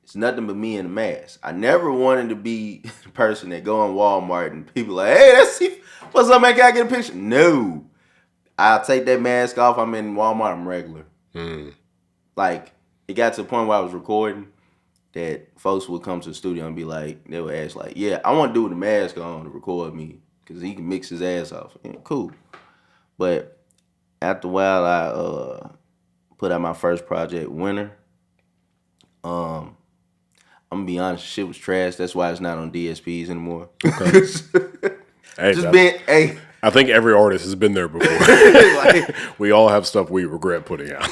it's nothing but me in a mask. I never wanted to be the person that go in Walmart and people like, hey, what's up, man? Can I get a picture? No. I'll take that mask off. I'm in Walmart. I'm regular. Like, it got to the point where I was recording that folks would come to the studio and be like, they would ask like, yeah, I want to do with the mask on to record me because he can mix his ass off. Yeah, cool. But after a while, I put out my first project, Winter. I'm gonna be honest, shit was trash. That's why it's not on DSPs anymore. Okay. I think every artist has been there before. Like, we all have stuff we regret putting out.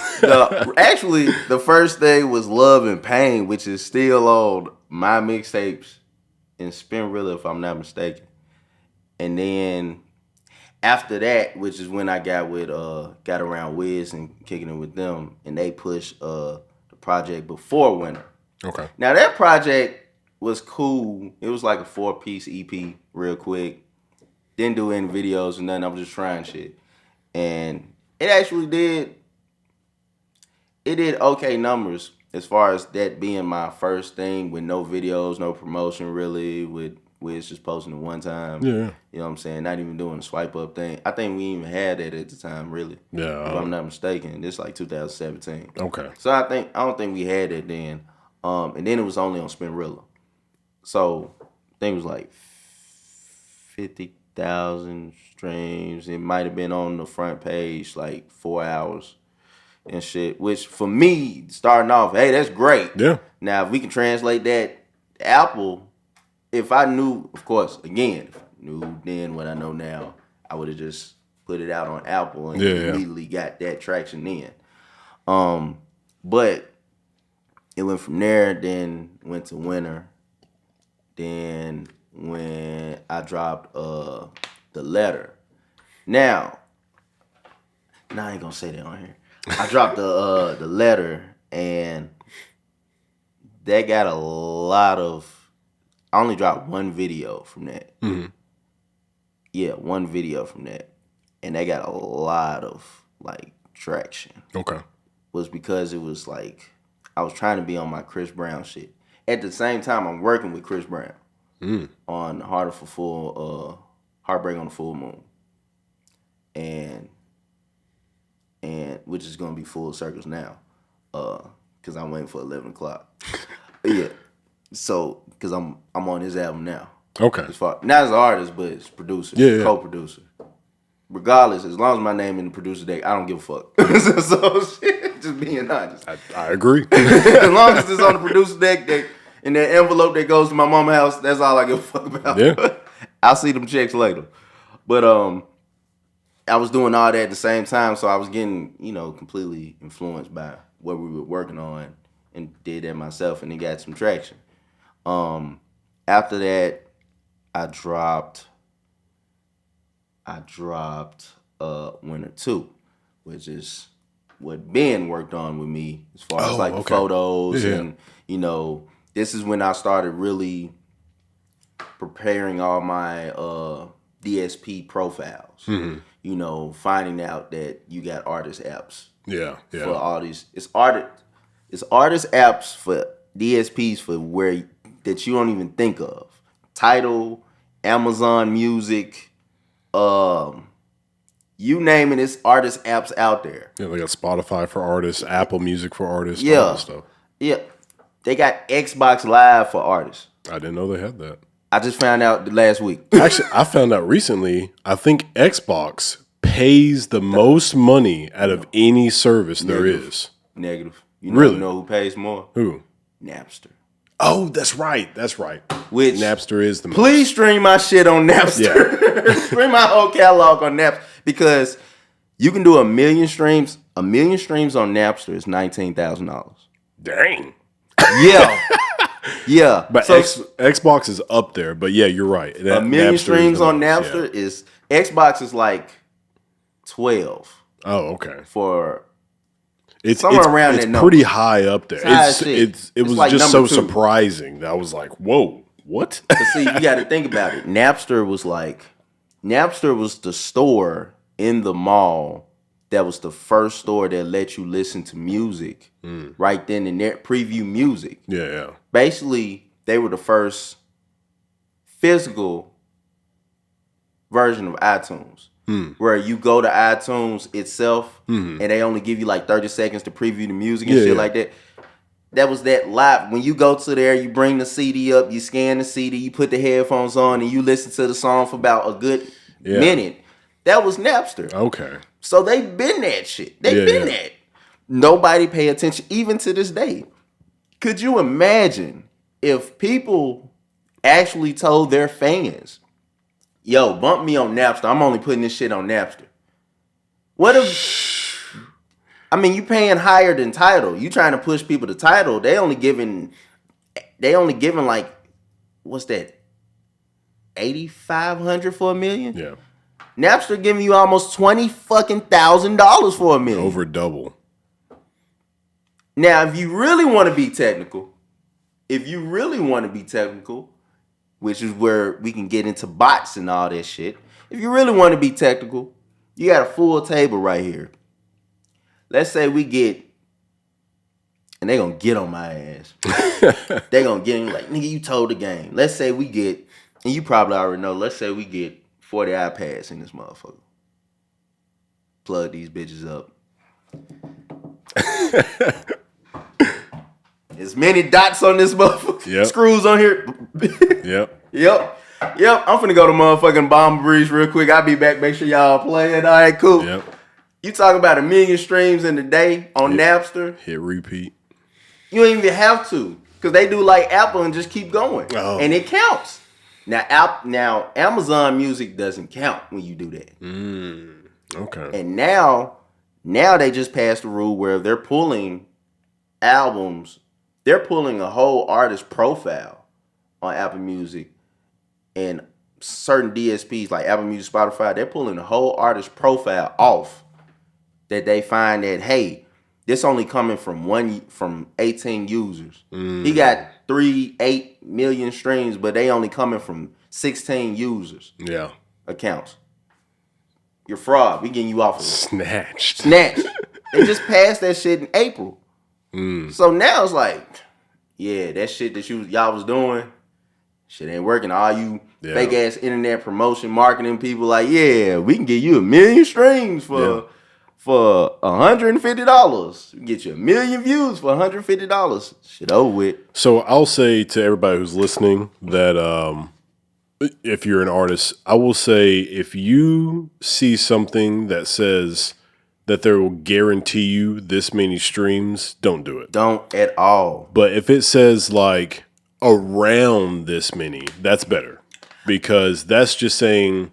Actually, the first thing was Love and Pain, which is still on my mixtapes in Spinrilla, if I'm not mistaken. And then after that, which is when I got around Wiz and kicking it with them, and they pushed the project before Winter. Okay. Now that project was cool. It was like a 4-piece EP, real quick. Didn't do any videos or nothing. I was just trying shit, and it actually did. It did okay numbers as far as that being my first thing with no videos, no promotion really. With Wiz just posting it one time. Yeah. You know what I'm saying? Not even doing a swipe up thing. I think we even had that at the time, really. Yeah. If I'm not mistaken, this like 2017. Okay. So I don't think we had that then. And then it was only on Spinrilla. So I think it was like 50,000 streams. It might have been on the front page like 4 hours and shit. Which for me, starting off, hey, that's great. Yeah. Now if we can translate that to Apple, if I knew, of course, again, if I knew then what I know now, I would have just put it out on Apple and immediately got that traction in. But it went from there, then went to Winter. Then when I dropped the letter. Now I ain't gonna say that on here. I dropped the letter, and that got a lot of. I only dropped one video from that. Mm-hmm. Yeah, one video from that, and they got a lot of like traction. Okay. Was because it was like I was trying to be on my Chris Brown shit. At the same time, I'm working with Chris Brown on Heartbreak on the Full Moon, and which is gonna be full circles now, because I'm waiting for 11 o'clock. Yeah, so because I'm on his album now. Okay. Not as an artist, but as producer, co-producer. Regardless, as long as my name in the producer deck, I don't give a fuck. So shit, just being honest. I agree. As long as it's on the producer deck, in that envelope that goes to my mama's house, that's all I give a fuck about. Yeah. I'll see them checks later. But I was doing all that at the same time, so I was getting, completely influenced by what we were working on and did that myself, and it got some traction. After that, I dropped Winter 2, which is what Ben worked on with me as far as the photos and this is when I started really preparing all my DSP profiles. Mm-hmm. Finding out that you got artist apps. Yeah. For all these, it's artist apps for DSPs for where that you don't even think of. Tidal, Amazon Music, you name it, it's artist apps out there. Yeah, they got Spotify for artists, Apple Music for artists, all that stuff. Yeah. They got Xbox Live for artists. I didn't know they had that. I just found out last week. Actually, I found out recently, I think Xbox pays the most money out of any service there is. Negative. You Really? know who pays more? Who? Napster. Oh, that's right. That's right. Which Napster is the most. Please stream my shit on Napster. Yeah. Stream my whole catalog on Napster because you can do 1 million streams. 1 million streams on Napster is $19,000. Dang. Yeah. Yeah. But so, Xbox is up there. But yeah, you're right. 1 million Napster streams on most, Napster is Xbox is like 12. Oh, okay. For it's somewhere around that number. Pretty high up there. It was like just so 2. surprising that I was like, whoa, what? But see, you got to think about it. Napster was the store in the mall that was the first store that let you listen to music right then and there, preview music. Yeah. Basically, they were the first physical version of iTunes. Where you go to iTunes itself and they only give you like 30 seconds to preview the music and shit like that. That was that live. When you go to there, you bring the CD up, you scan the CD, you put the headphones on, and you listen to the song for about a good minute. That was Napster. Okay. So they've been that shit. They've been that. Nobody pay attention, even to this day. Could you imagine if people actually told their fans, yo, bump me on Napster. I'm only putting this shit on Napster. What if... I mean, you paying higher than Tidal. You trying to push people to Tidal. They only giving like, what's that? $8,500 for 1 million? Yeah. Napster giving you almost $20,000 for 1 million. Over double. Now, if you really want to be technical, which is where we can get into bots and all that shit. If you really want to be technical, you got a full table right here. Let's say we get, and they gonna get on my ass. They gonna get like, nigga, you told the game. Let's say we get, and you probably already know, let's say we get 40 iPads in this motherfucker. Plug these bitches up. As many dots on this motherfucker. Yep. Screws on here. Yep. I'm finna go to motherfucking Bomb Breeze real quick. I'll be back. Make sure y'all play it. All right, cool. Yep. You talk about 1 million streams in a day on Napster. Hit repeat. You don't even have to. Because they do like Apple and just keep going. Oh. And it counts. Now Amazon Music doesn't count when you do that. Okay. And now they just passed a rule where they're pulling albums. They're pulling a whole artist profile on Apple Music and certain DSPs like Apple Music, Spotify. They're pulling the whole artist profile off. That they find that, hey, this only coming from 18 users. He got 8 million streams, but they only coming from 16 users. Yeah. Accounts. You're fraud. We getting you off of it. Snatched. They just passed that shit in April. So now it's like, yeah, that shit that y'all was doing, shit ain't working. All you fake ass internet promotion marketing people like, yeah, we can give you 1 million streams for $150. We can get you 1 million views for $150. Shit over with. So I'll say to everybody who's listening that if you're an artist, I will say if you see something that says that they will guarantee you this many streams, don't do it. Don't at all. But if it says like around this many, that's better. Because that's just saying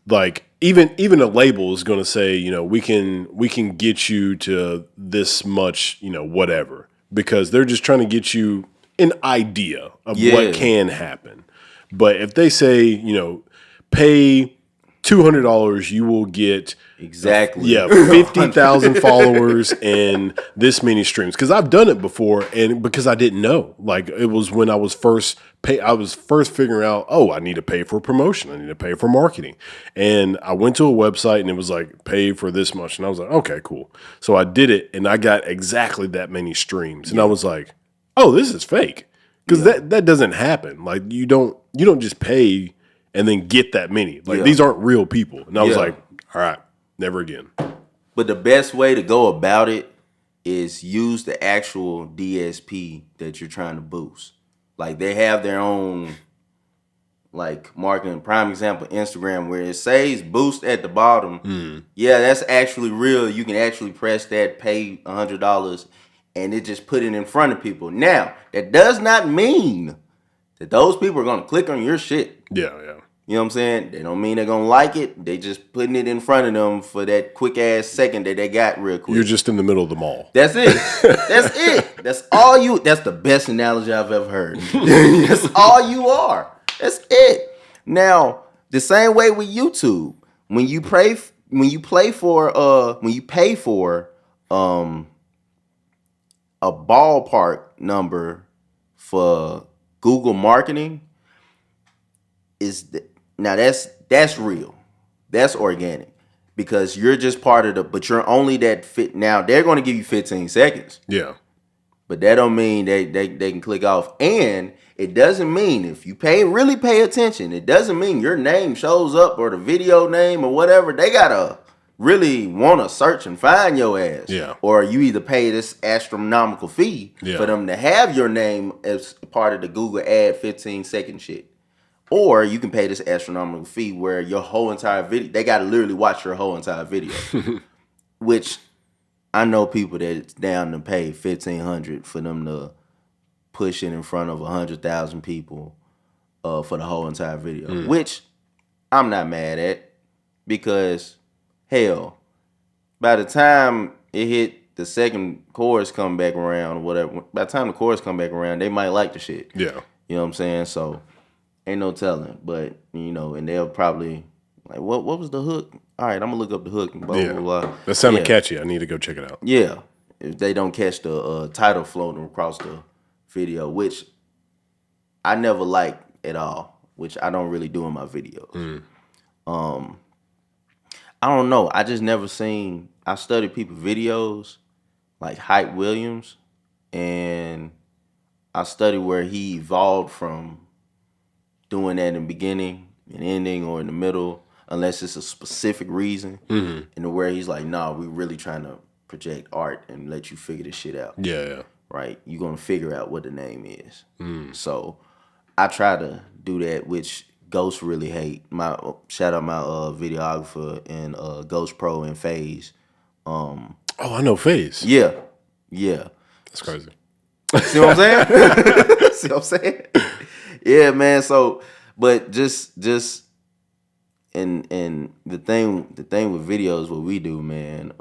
like even a label is going to say, you know, we can get you to this much, you know, whatever. Because they're just trying to get you an idea of what can happen. But if they say, you know, pay $200, you will get 50,000 followers and this many streams. Because I've done it before, and because I didn't know, like it was when I was first figuring out, I need to pay for promotion, I need to pay for marketing, and I went to a website and it was like pay for this much, and I was like, okay, cool. So I did it, and I got exactly that many streams, and I was like, this is fake, because that doesn't happen. Like you don't just pay and then get that many. Like these aren't real people. And I was like, all right, never again. But the best way to go about it is use the actual DSP that you're trying to boost. Like they have their own like marketing. Prime example, Instagram, where it says boost at the bottom. Yeah, that's actually real. You can actually press that, pay $100, and it just put it in front of people. Now, that does not mean that those people are gonna click on your shit. Yeah. You know what I'm saying? They don't mean they're gonna like it. They just putting it in front of them for that quick ass second that they got real quick. You're just in the middle of the mall. That's it. That's it. That's all you. That's the best analogy I've ever heard. That's all you are. That's it. Now, the same way with YouTube, when you pay for a ballpark number for Google marketing, that's real. That's organic. Because you're just part of but you're only that fit. Now, they're going to give you 15 seconds. Yeah. But that don't mean they can click off. And it doesn't mean, if you really pay attention, it doesn't mean your name shows up or the video name or whatever. They got to really want to search and find your ass. Yeah. Or you either pay this astronomical fee for them to have your name as part of the Google ad 15-second shit. Or you can pay this astronomical fee where your whole entire video, they got to literally watch your whole entire video. Which I know people that's down to pay $1,500 for them to push it in front of 100,000 people for the whole entire video. Which I'm not mad at, because hell, by the time it hit the second chorus come back around or whatever, by the time the chorus come back around, they might like the shit. Yeah. You know what I'm saying? So ain't no telling. But, and they'll probably like, what was the hook? All right, I'm gonna look up the hook and blah, blah, blah. That sounded catchy. I need to go check it out. Yeah. If they don't catch the title floating across the video, which I never like at all, which I don't really do in my videos. I don't know. I just never seen, I studied people's videos like Hype Williams, and I studied where he evolved from doing that in the beginning and ending or in the middle, unless it's a specific reason, and where he's like, nah, we really trying to project art and let you figure this shit out. Yeah. Right? You're going to figure out what the name is. So I try to do that, which Ghost really hate. Shout out my videographer and Ghost Pro and FaZe. Oh, I know FaZe. Yeah. That's crazy. See what I'm saying? See what I'm saying? Yeah, man. So, but just and the thing with videos, what we do, man,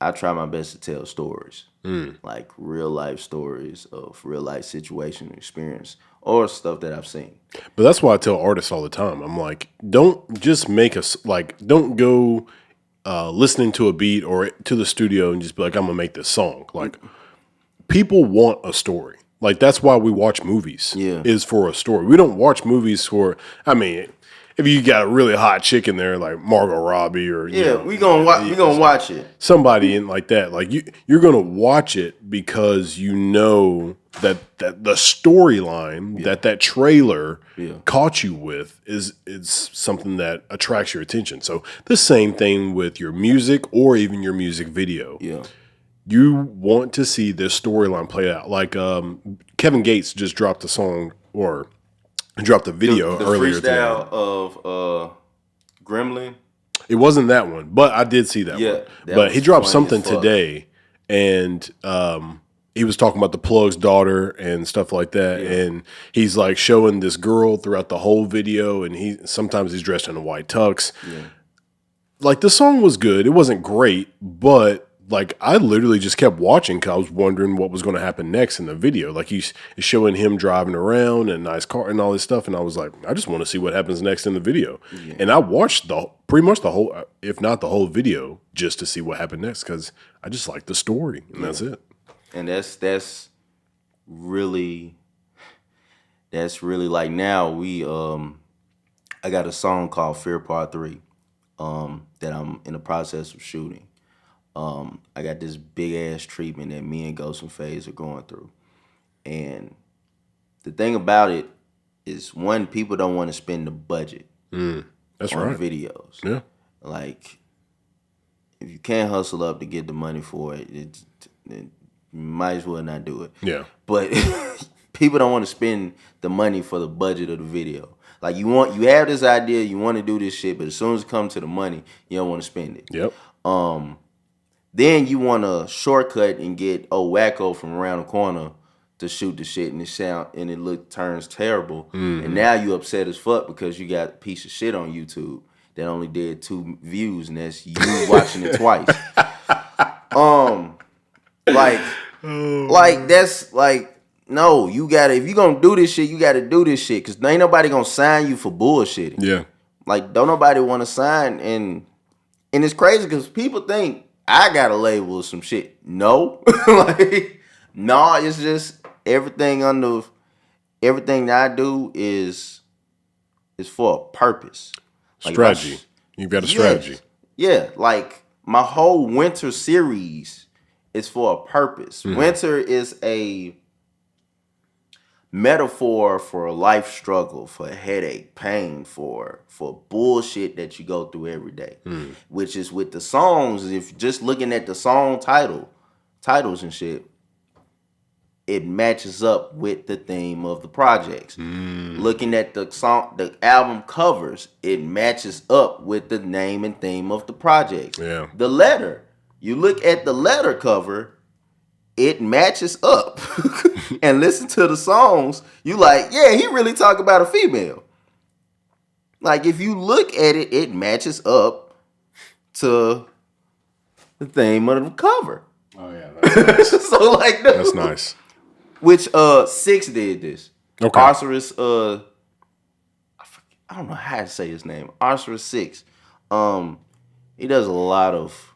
I try my best to tell stories, like real life stories of real life situation, experience, or stuff that I've seen. But that's why I tell artists all the time. I'm like, don't just don't go listening to a beat or to the studio and just be like, I'm gonna make this song. Like, people want a story. Like, that's why we watch movies. Yeah, is for a story. We don't watch movies for. I mean, if you got a really hot chick in there like Margot Robbie or we gonna watch it. Somebody in like that, like you're gonna watch it because you know that the storyline that trailer caught you with is something that attracts your attention. So the same thing with your music or even your music video. Yeah. You want to see this storyline play out. Like Kevin Gates just dropped a song or dropped a video the earlier today. Freestyle of Gremlin. It wasn't that one, but I did see that one. But he dropped something today, and he was talking about the Plug's daughter and stuff like that. Yeah. And he's like showing this girl throughout the whole video, and sometimes he's dressed in a white tux. Yeah. Like, the song was good. It wasn't great, but like, I literally just kept watching because I was wondering what was going to happen next in the video. Like, he's showing him driving around in a nice car and all this stuff. And I was like, I just want to see what happens next in the video. Yeah. And I watched pretty much the whole, if not the whole video, just to see what happened next because I just like the story. And that's it. And that's really like, now I got a song called Fear Part 3 that I'm in the process of shooting. I got this big ass treatment that me and Ghost and FaZe are going through. And the thing about it is, one, people don't want to spend the budget that's on right. videos. Yeah. Like, if you can't hustle up to get the money for it, you might as well not do it. Yeah. But People don't want to spend the money for the budget of the video. Like you have this idea, you want to do this shit, but as soon as it comes to the money, you don't want to spend it. Yep. Then you want to shortcut and get Wacko from around the corner to shoot the shit and it turns terrible. And now you upset as fuck because you got a piece of shit on YouTube that only did 2 views, and that's you watching it twice. That's like, no, you gotta, if you gonna do this shit, you gotta do this shit, cause ain't nobody gonna sign you for bullshitting. Yeah. Like, don't nobody want to sign, and it's crazy because people think I got a label or some shit. No, no, it's just everything that I do is for a purpose. Like strategy. You've got a strategy. Yeah, like my whole winter series is for a purpose. Winter is a metaphor for a life struggle, for headache, pain, for bullshit that you go through every day. Which is with the songs, if just looking at the song titles and shit, it matches up with the theme of the projects. Looking at the album covers, it matches up with the name and theme of the projects. Yeah. The letter, you look at the letter cover, it matches up. And listen to the songs, you like, yeah, he really talk about a female. Like, if you look at it, it matches up to the theme of the cover. Oh yeah, that's nice. So like, that's nice. Which 6 did this. Okay. Osiris, I don't know how to say his name. Osiris 6. He does a lot of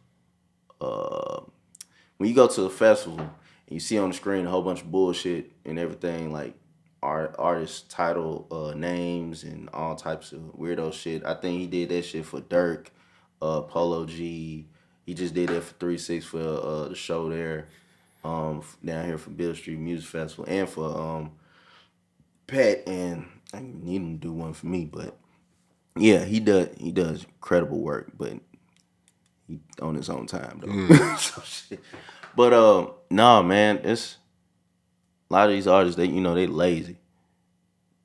when you go to a festival and you see on the screen a whole bunch of bullshit and everything, like artist title names and all types of weirdo shit. I think he did that shit for Dirk, Polo G. He just did that for 3-6 for the show there. Down here for Bill Street Music Festival, and for Pat, and I need him to do one for me, but yeah, he does incredible work, but he on his own time though. So shit. But nah, man, it's a lot of these artists, they lazy.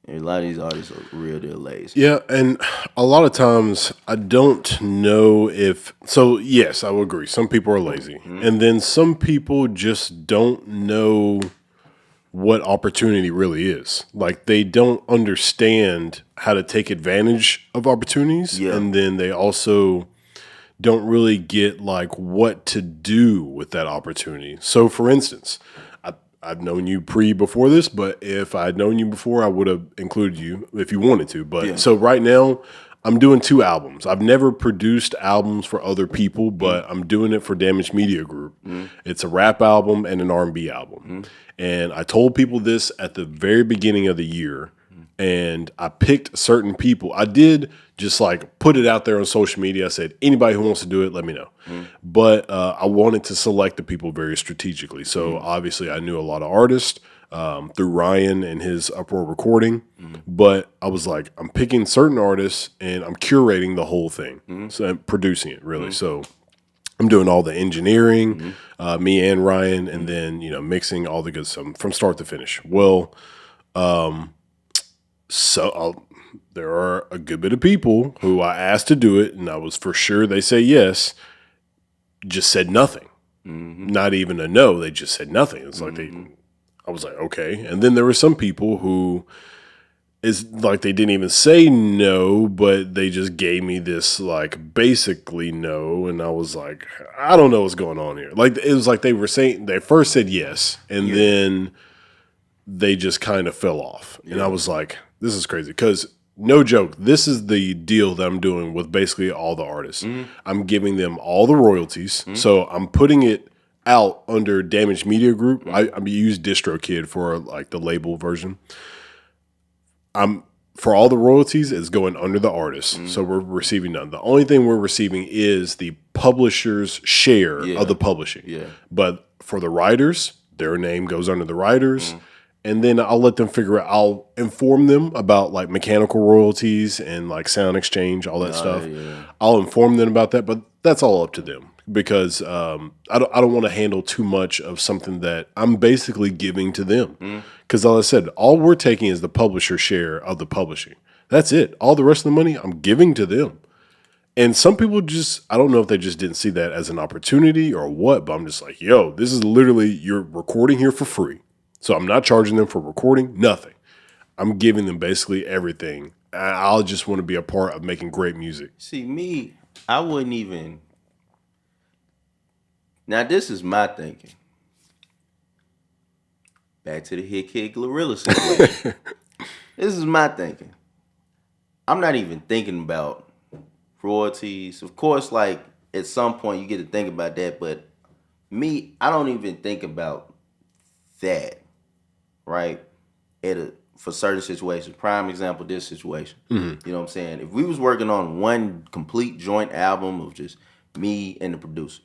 A lot of these artists are real deal lazy. Yeah, and a lot of times I don't know if... So, yes, I would agree. Some people are lazy. And then some people just don't know what opportunity really is. Like, they don't understand how to take advantage of opportunities. Yeah. And then they also don't really get, like, what to do with that opportunity. So, for instance... I've known you before this, but if I had known you before, I would have included you if you wanted to. But yeah. So right now, I'm doing 2 albums. I've never produced albums for other people, but I'm doing it for Damaged Media Group. It's a rap album and an R&B album. And I told people this at the very beginning of the year, and I picked certain people. I did just like put it out there on social media. I said, anybody who wants to do it, let me know. But I wanted to select the people very strategically. So obviously I knew a lot of artists through Ryan and his Uproar Recording. But I was like, I'm picking certain artists and I'm curating the whole thing. So I'm producing it really. So I'm doing all the engineering, me and Ryan, and then, mixing all the good stuff from start to finish. Well, there are a good bit of people who I asked to do it, and I was for sure they say yes, just said nothing. Not even a no, they just said nothing. It's like I was like, okay. And then there were some people who is like they didn't even say no, but they just gave me this like basically no, and I was like, I don't know what's going on here. Like it was like they were saying they first said yes, and then they just kind of fell off. And I was like, this is crazy because no joke, this is the deal that I'm doing with basically all the artists. I'm giving them all the royalties. So I'm putting it out under Damaged Media Group. I use DistroKid for like the label version. For all the royalties is going under the artist. So we're receiving none. The only thing we're receiving is the publisher's share of the publishing. But for the writers, their name goes under the writers. And then I'll let them figure out, I'll inform them about like mechanical royalties and like sound exchange, all that stuff. I'll inform them about that, but that's all up to them. because I don't want to handle too much of something that I'm basically giving to them. Because like I said, all we're taking is the publisher share of the publishing. That's it. All the rest of the money I'm giving to them. And some people just, I don't know if they just didn't see that as an opportunity or what, but I'm just like, yo, this is literally, you're recording here for free. So I'm not charging them for recording, nothing. I'm giving them basically everything. I'll just want to be a part of making great music. See, me, I wouldn't even. Now, this is my thinking. Back to the Hit Kid Glorilla situation. This is my thinking. I'm not even thinking about royalties. Of course, like, at some point you get to think about that, but me, I don't even think about that, right? For certain situations. Prime example, this situation. You know what I'm saying? If we was working on one complete joint album of just me and the producer,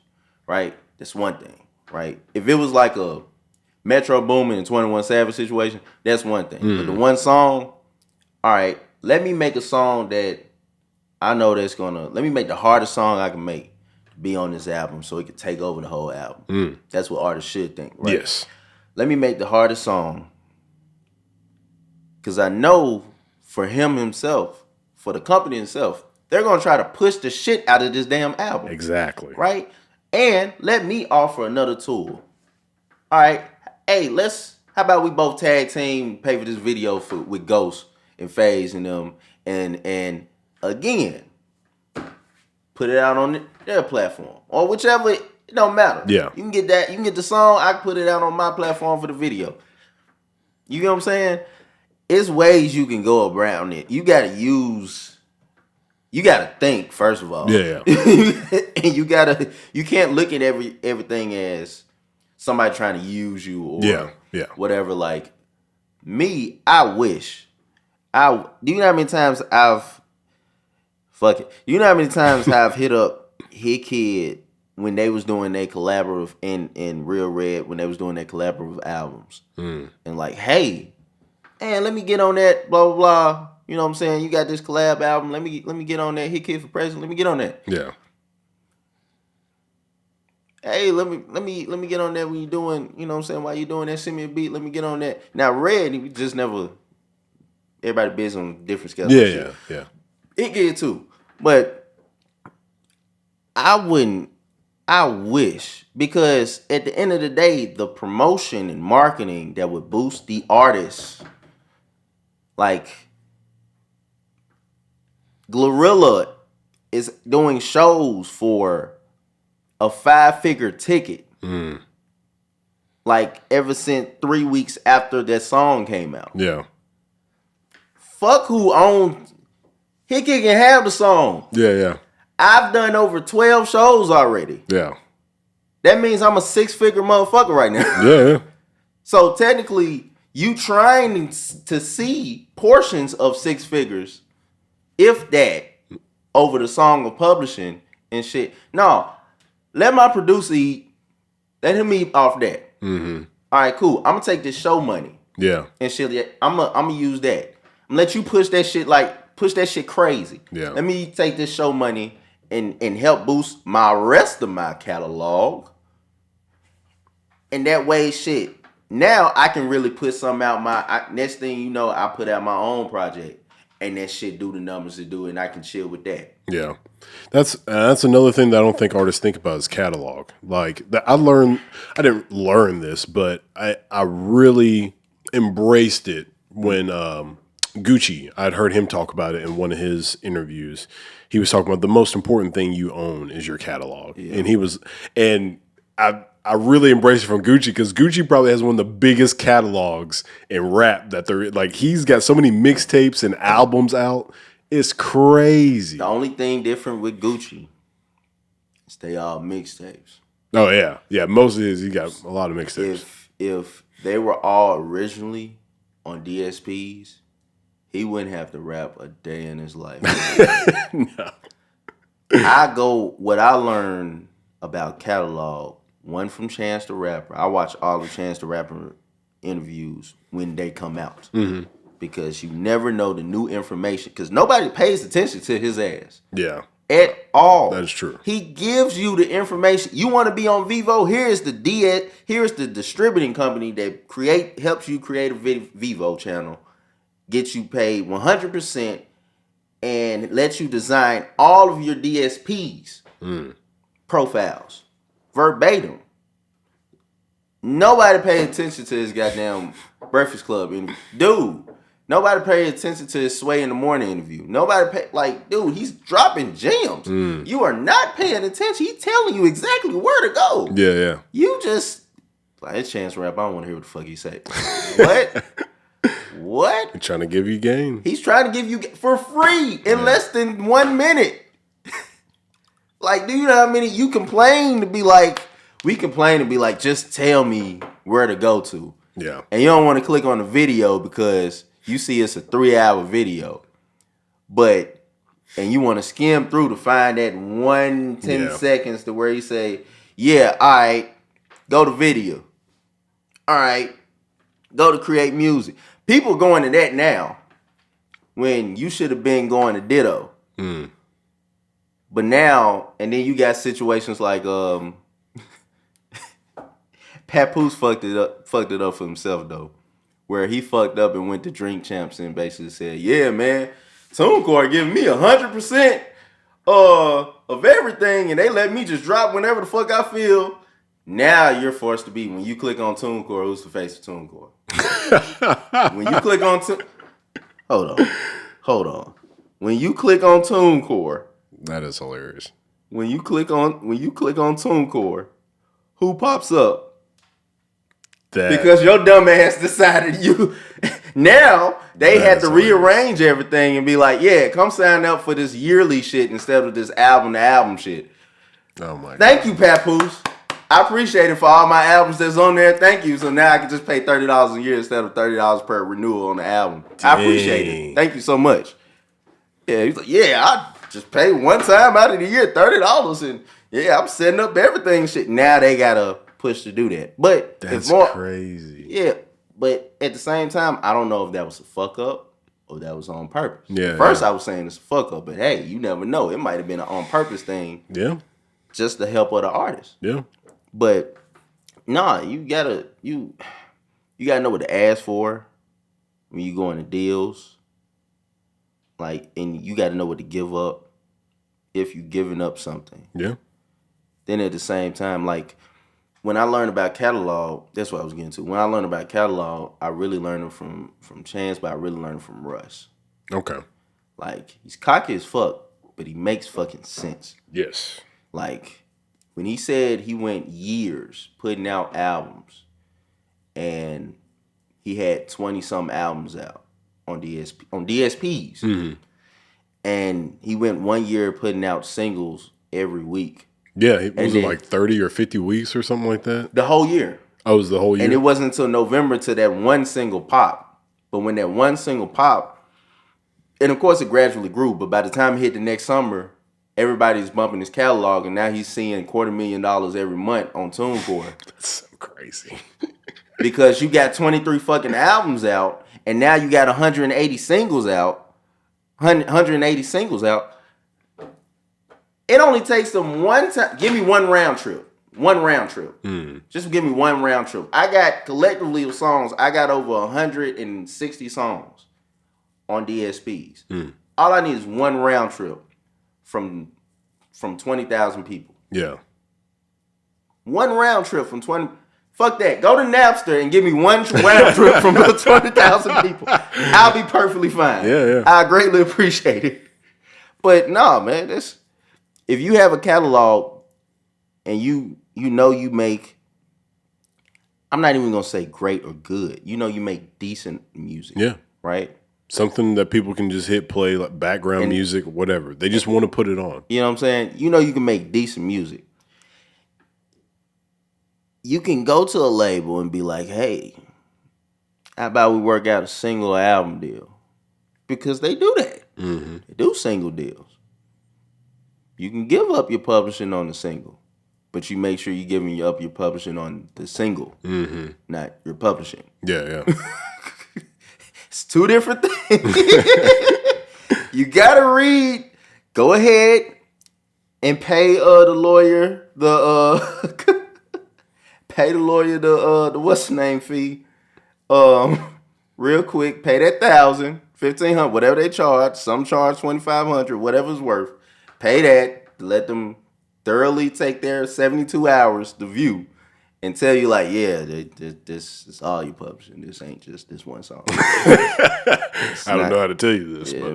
right? That's one thing, right? If it was like a Metro Boomin and 21 Savage situation, that's one thing. But the one song, all right, let me make a song that I know let me make the hardest song I can make to be on this album so it could take over the whole album. That's what artists should think, right? Yes. Let me make the hardest song because I know for him himself, for the company itself, they're going to try to push the shit out of this damn album. Exactly. Right? And let me offer another tool. All right. Hey, how about we both tag team, pay for this video with Ghost and FaZe and them, and again, put it out on their platform or whichever. It don't matter. Yeah. You can get that. You can get the song. I can put it out on my platform for the video. You get what I'm saying? It's ways you can go around it. You gotta think, first of all. Yeah. And you can't look at everything as somebody trying to use you or whatever. Like me, I wish. Do you know how many times you know how many times I've hit up Hit Kid when they was doing their collaborative in Real Red, when they was doing their collaborative albums. And like, hey, let me get on that, blah, blah, blah. You know what I'm saying? You got this collab album. Let me get on that. Hit Kid for President. Let me get on that. Yeah. Hey, let me get on that when you doing, you know what I'm saying? While you doing that, send me a beat. Let me get on that. Now, Red, he just never, everybody busy on different schedules. Yeah. It get too. But I wish, because at the end of the day, the promotion and marketing that would boost the artists, like Glorilla is doing shows for a 5-figure ticket. Like ever since 3 weeks after that song came out. Yeah. Fuck who owns. He can have the song. Yeah. I've done over 12 shows already. Yeah. That means I'm a 6-figure motherfucker right now. Yeah. So technically, you trying to see portions of 6 figures, if that, over the song of publishing and shit. No, let my producer eat. Let him eat off that. All right, cool. I'm gonna take this show money. Yeah. And shit. I'm gonna use that. I'm gonna let you push that shit crazy. Yeah. Let me take this show money and help boost my rest of my catalog. And that way, shit. Now I can really put something out. Next thing you know, I put out my own project, and that shit do the numbers it do, and I can chill with that. Yeah, that's another thing that I don't think artists think about is catalog. Like I didn't learn this, but I really embraced it when Gucci. I'd heard him talk about it in one of his interviews. He was talking about the most important thing you own is your catalog, and I really embrace it from Gucci because Gucci probably has one of the biggest catalogs in rap that they're like. He's got so many mixtapes and albums out. It's crazy. The only thing different with Gucci is they all mixtapes. Oh yeah. Most of his, he got a lot of mixtapes. If they were all originally on DSPs, he wouldn't have to rap a day in his life. No. What I learned about catalog. One from Chance the Rapper. I watch all the Chance the Rapper interviews when they come out. Because you never know the new information. Because nobody pays attention to his ass. Yeah. at all. That is true. He gives you the information. You want to be on Vivo? Here's the distributing company that helps you create a Vivo channel, gets you paid 100%, and lets you design all of your DSPs profiles verbatim. Nobody paid attention to his goddamn Breakfast Club interview. Dude, nobody paid attention to his Sway in the Morning interview. Dude, he's dropping gems. You are not paying attention. He's telling you exactly where to go. Yeah. You just, it's Chance Rap. I don't want to hear what the fuck he say. What? What? He's trying to give you game. He's trying to give you for free in less than 1 minute. Do you know how many you complain to be like, we complain to be like, just tell me where to go to. Yeah. And you don't want to click on the video because you see it's a 3-hour video. And you want to skim through to find that 10 seconds to where you say, yeah, all right, go to video. All right, go to create music. People going to that now when you should have been going to Ditto. But now, and then you got situations like Papoose fucked it up for himself though, where he fucked up and went to Drink Champs and basically said, "Yeah, man, TuneCore giving me 100% of everything, and they let me just drop whenever the fuck I feel." Now you're forced to be, when you click on TuneCore, who's the face of TuneCore? When you click on hold on. When you click on TuneCore, that is hilarious. When you click on TuneCore, who pops up? Because your dumb ass decided now they had to rearrange everything and be like, yeah, come sign up for this yearly shit instead of this album to album shit. Oh my God. Thank you, Papoose. I appreciate it for all my albums that's on there. Thank you. So now I can just pay $30 a year instead of $30 per renewal on the album. Dang. I appreciate it. Thank you so much. Yeah, he's like, yeah, I just pay one time out of the year $30 and yeah, I'm setting up everything shit. Now they gotta push to do that. But that's crazy. Yeah, but at the same time, I don't know if that was a fuck up or that was on purpose. Yeah. First I was saying it's a fuck up, but hey, you never know. It might have been an on purpose thing. Yeah. Just to help other artists. Yeah. But nah, you gotta know what to ask for when you go into deals. And you gotta know what to give up if you're giving up something. Yeah. Then at the same time, when I learned about catalog, that's what I was getting to. When I learned about catalog, I really learned it from Chance, but I really learned it from Russ. Okay. He's cocky as fuck, but he makes fucking sense. Yes. When he said he went years putting out albums and he had 20-some albums out on DSPs. Mm-hmm. And he went 1 year putting out singles every week. Yeah, was it 30 or 50 weeks or something like that? The whole year. Oh, it was the whole year? And it wasn't until November till that one single pop. But when that one single pop, and of course it gradually grew, but by the time he hit the next summer, everybody's bumping his catalog, and now he's seeing $250,000 every month on TuneCore. That's so crazy. Because you got 23 fucking albums out, and now you got 180 singles out. 180 singles out. It only takes them one time. Give me one round trip. One round trip. Just give me one round trip. I got collectively of songs. I got over 160 songs on DSPs. All I need is one round trip from 20,000 people. Yeah. One round trip from 20. Fuck that. Go to Napster and give me one round trip from 20,000 people. I'll be perfectly fine. Yeah. I greatly appreciate it. But no, man, if you have a catalog and you know you make, I'm not even gonna say great or good. You know you make decent music. Yeah. Right? Something that people can just hit play, like background music, whatever. They just want to put it on. You know what I'm saying? You know you can make decent music. You can go to a label and be like, hey, how about we work out a single album deal? Because they do that. Mm-hmm. They do single deals. You can give up your publishing on the single, but you make sure you're giving up your publishing on the single, not your publishing. Yeah. It's two different things. You gotta read. Go ahead. And pay the lawyer pay the lawyer the what's the name fee. Real quick, pay that $1,000, $1,500, whatever they charge. Some charge $2,500, whatever it's worth. Pay that to let them thoroughly take their 72 hours to view and tell you like, yeah, this is all you publishing. This ain't just this one song. I don't know how to tell you this, but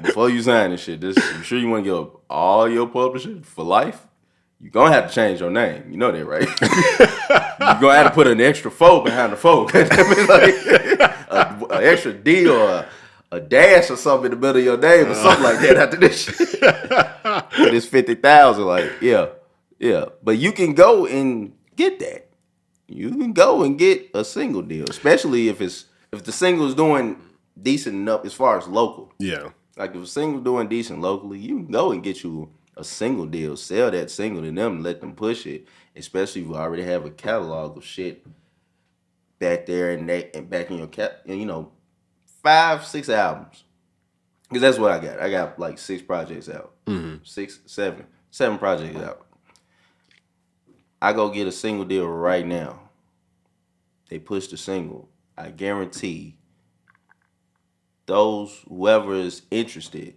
before you sign this shit, you sure you want to give up all your publishing for life? You're going to have to change your name. You know that, right? You're going to have to put an extra 4 behind the 4. Like, an extra D or a dash or something in the middle of your name or something like that after this shit. For this 50,000, like, yeah. But you can go and get that. You can go and get a single deal, especially if the single is doing decent enough as far as local. Yeah. Like if a single doing decent locally, you can go and get you a single deal, sell that single to them, and let them push it. Especially if you already have a catalog of shit back there and back in your 5-6 albums. Because that's what I got. I got like 6 projects out. 7 projects out. I go get a single deal right now. They push the single. I guarantee whoever is interested,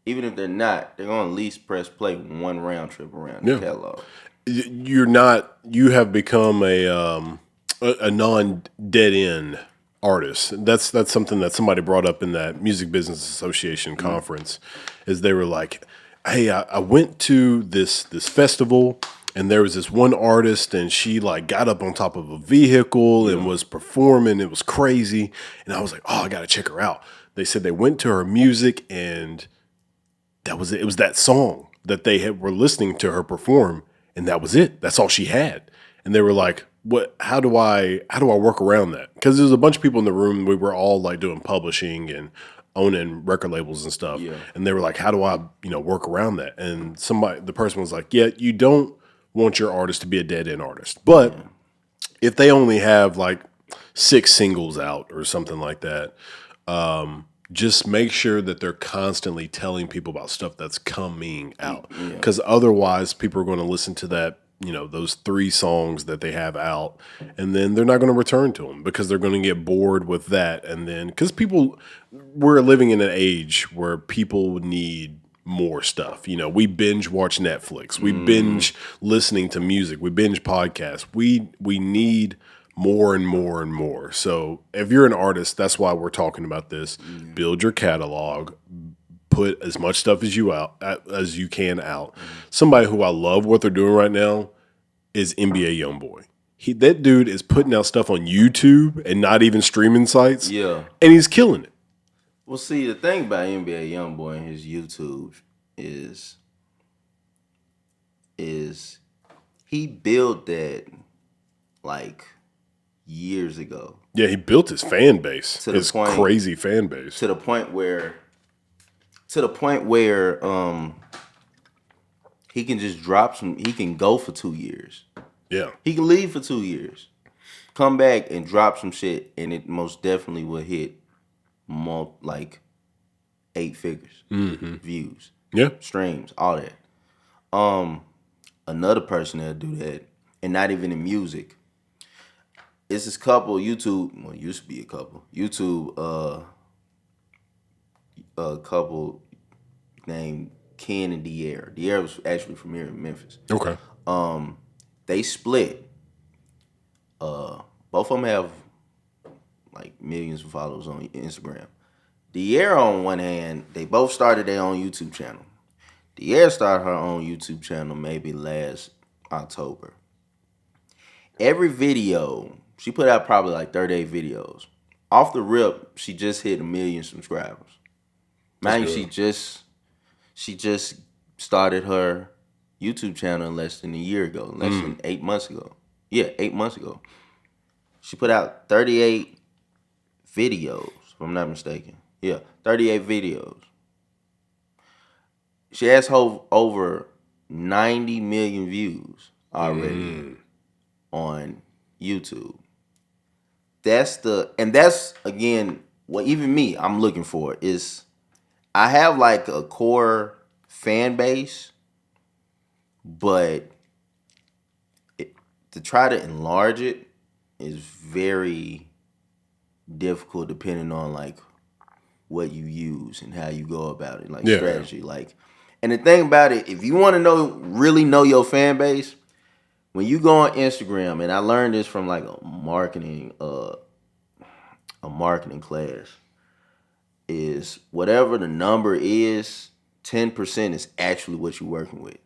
even if they're not, they're going to at least press play 1 round trip around the catalog. You have become a non-dead end artist. That's something that somebody brought up in that Music Business Association conference, is they were like, hey, I went to this festival and there was this one artist and she like got up on top of a vehicle and was performing. It was crazy. And I was like, oh, I got to check her out. They said they went to her music and that was it. It was that song that they were listening to her perform, and that was it. That's all she had. And they were like, "What? How do I work around that?" Because there's a bunch of people in the room. We were all like doing publishing and owning record labels and stuff. Yeah. And they were like, "How do I, work around that?" And the person was like, "Yeah, you don't want your artist to be a dead end artist, but if they only have like 6 singles out or something like that." Just make sure that they're constantly telling people about stuff that's coming out. Because otherwise, people are going to listen to that, those 3 songs that they have out, and then they're not going to return to them because they're going to get bored with that. And then, because we're living in an age where people need more stuff. We binge watch Netflix. We binge listening to music. We binge podcasts. We need more and more and more. So if you're an artist, that's why we're talking about this. Build your catalog, put as much stuff as you can out. Somebody who I love what they're doing right now is NBA Youngboy. That dude is putting out stuff on YouTube and not even streaming sites. Yeah. And he's killing it. Well, see, the thing about NBA Youngboy and his YouTube is he built that like years ago. Yeah, he built his fan base. Crazy fan base. To the point where he can just he can go for 2 years. Yeah. He can leave for 2 years. Come back and drop some shit, and it most definitely will hit more like 8 figures. Views. Yeah. Streams, all that. Another person that'll do that, and not even in music. It's this couple YouTube. Well, it used to be a couple YouTube. A couple named Ken and Dier. Dier was actually from here in Memphis. Okay. They split. Both of them have like millions of followers on Instagram. Dier, on one hand, they both started their own YouTube channel. Dier started her own YouTube channel maybe last October. Every video, she put out probably like 38 videos. Off the rip, she just hit 1 million subscribers. Mind you, she just started her YouTube channel less than a year ago, less than 8 months ago. Yeah, 8 months ago. She put out 38 videos, if I'm not mistaken. Yeah, 38 videos. She has over 90 million views already on YouTube. That's again what even me I'm looking for is I have like a core fan base, but to try to enlarge it is very difficult depending on like what you use and how you go about it, like strategy. Like, and the thing about it, if you want to really know your fan base, when you go on Instagram, and I learned this from like a marketing class, is whatever the number is, 10% is actually what you're working with.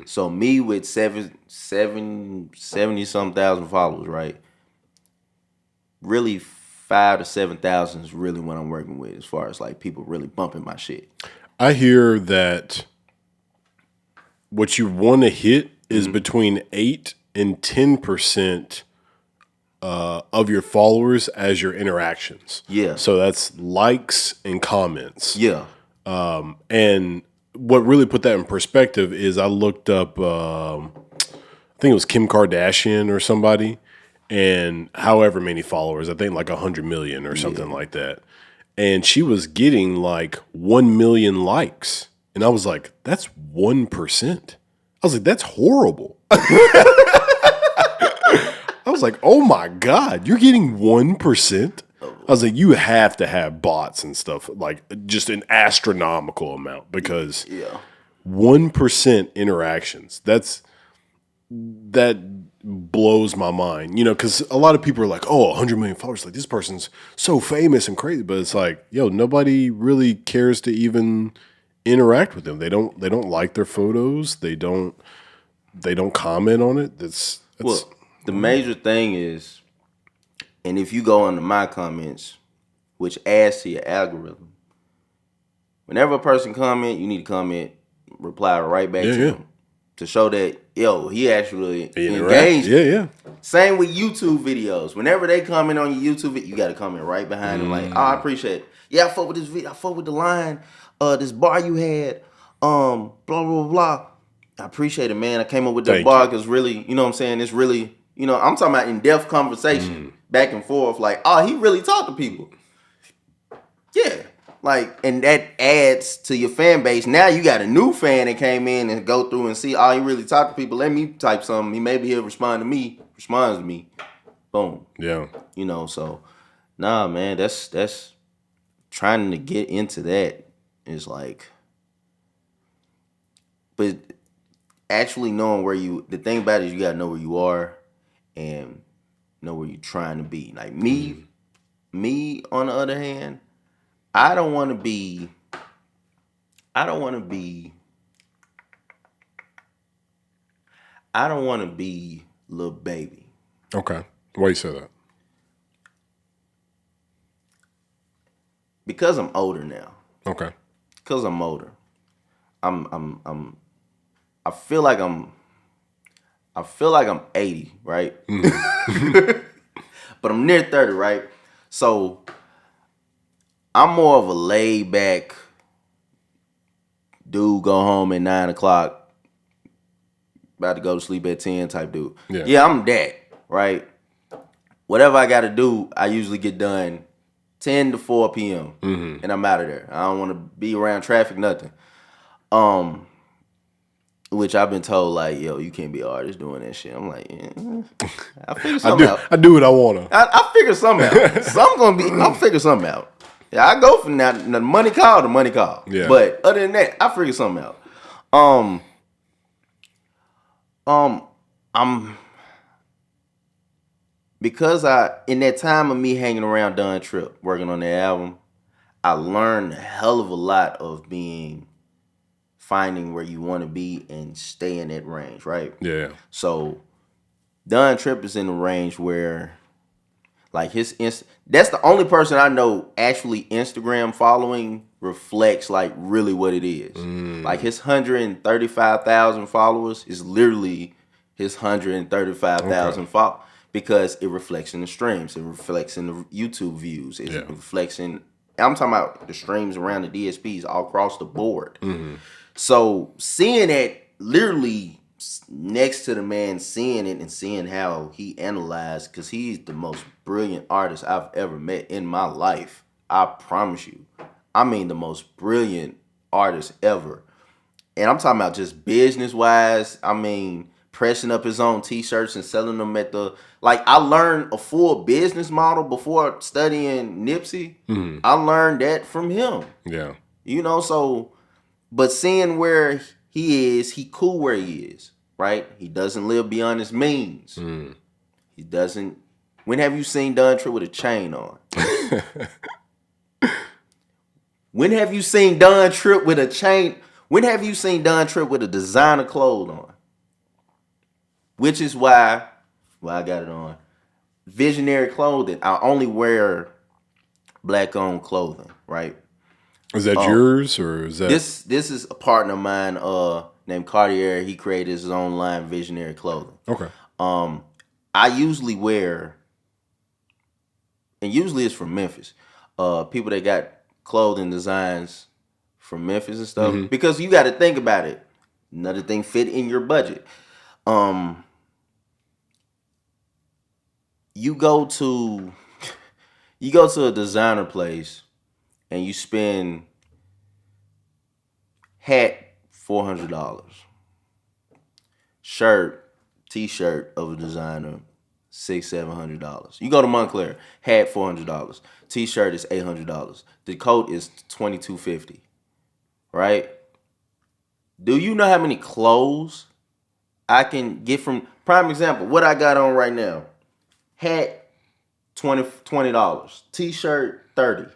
So me with 70-some thousand followers, right? Really 5,000 to 7,000 is really what I'm working with as far as like people really bumping my shit. I hear that what you want to hit is between 8 and 10% of your followers as your interactions. Yeah. So that's likes and comments. Yeah. And what really put that in perspective is I looked up, I think it was Kim Kardashian or somebody, and however many followers, I think like 100 million or something like that. And she was getting like 1 million likes. And I was like, that's 1%. I was like, that's horrible. I was like, oh my God, you're getting 1%? I was like, you have to have bots and stuff, like just an astronomical amount, because 1% interactions, that blows my mind, because a lot of people are like, oh, 100 million followers, like this person's so famous and crazy, but it's like, yo, nobody really cares to even interact with them. They don't like their photos. They don't comment on it. That's well, the major thing is, and if you go into my comments, which adds to your algorithm, whenever a person comment, you need to comment, reply right back to them to show that, yo, he actually engaged. Yeah. Same with YouTube videos. Whenever they comment on your YouTube video, you got to comment right behind them like, oh, I appreciate it. Yeah, I fuck with this video. I fuck with the line, this bar you had, blah, blah, blah. I appreciate it, man. I came up with that bar because really, you know what I'm saying? It's really, I'm talking about in-depth conversation, back and forth. Like, oh, he really talked to people. Yeah. Like, and that adds to your fan base. Now you got a new fan that came in and go through and see, oh, he really talked to people. Let me type something. Maybe he'll respond to me. Responds to me. Boom. Yeah. So, nah, man, that's trying to get into that is like, but actually knowing the thing about it is you got to know where you are and know where you're trying to be. Like me on the other hand, I don't want to be Lil Baby. Okay. Why you say that? Because I'm older now. Okay. Because I'm older. I feel like I'm 80, right? But I'm near 30, right? So I'm more of a laid back dude, go home at 9 o'clock, about to go to sleep at 10 type dude. Yeah, I'm that, right? Whatever I got to do, I usually get done 10 to 4 p.m. And I'm out of there. I don't want to be around traffic, nothing. Which I've been told, like, yo, you can't be an artist doing that shit. I'm like, I figure something out. I do what I want to. I figure something out. I'll figure something out. Yeah, I go for now. The money call. Yeah. But other than that, I figure something out. I'm because in that time of me hanging around Don Tripp, working on the album, I learned a hell of a lot of finding where you want to be and stay in that range, right? Yeah. So Don Tripp is in the range where, like, that's the only person I know actually Instagram following reflects like really what it is. Like his 135,000 followers is literally his 135,000 followers because it reflects in the streams, it reflects in the YouTube views, it reflects in. I'm talking about the streams around the DSPs all across the board. So seeing it literally next to the man, seeing it and seeing how he analyzed, because he's the most brilliant artist I've ever met in my life. I promise you. I mean, the most brilliant artist ever. and I'm talking about just business wise. I mean, pressing up his own t-shirts and selling them at the, like, I learned a full business model before studying Nipsey. I learned that from him. Yeah. You know, so, but seeing where he is, he cool where he is, right? He doesn't live beyond his means. He doesn't. When have you seen Don Tripp with a chain on? When have you seen Don Tripp with a chain? When have you seen Don Tripp with a designer clothes on? Which is why, well, I got it on. Visionary clothing. I only wear black-owned clothing, right? Is that yours or is that this is a partner of mine named Cartier. He created his own line, Visionary Clothing. Okay. I usually wear, and usually it's from Memphis. People that got clothing designs from Memphis and stuff. Because you got to think about it. Another thing fit in your budget. You go to a designer place and you spend hat $400, shirt, t-shirt of a designer $600-700. You go to Montclair, hat $400, t-shirt is $800, the coat is $22.50, right? Do you know how many clothes I can get from, prime example, what I got on right now? Hat $20, t-shirt $30.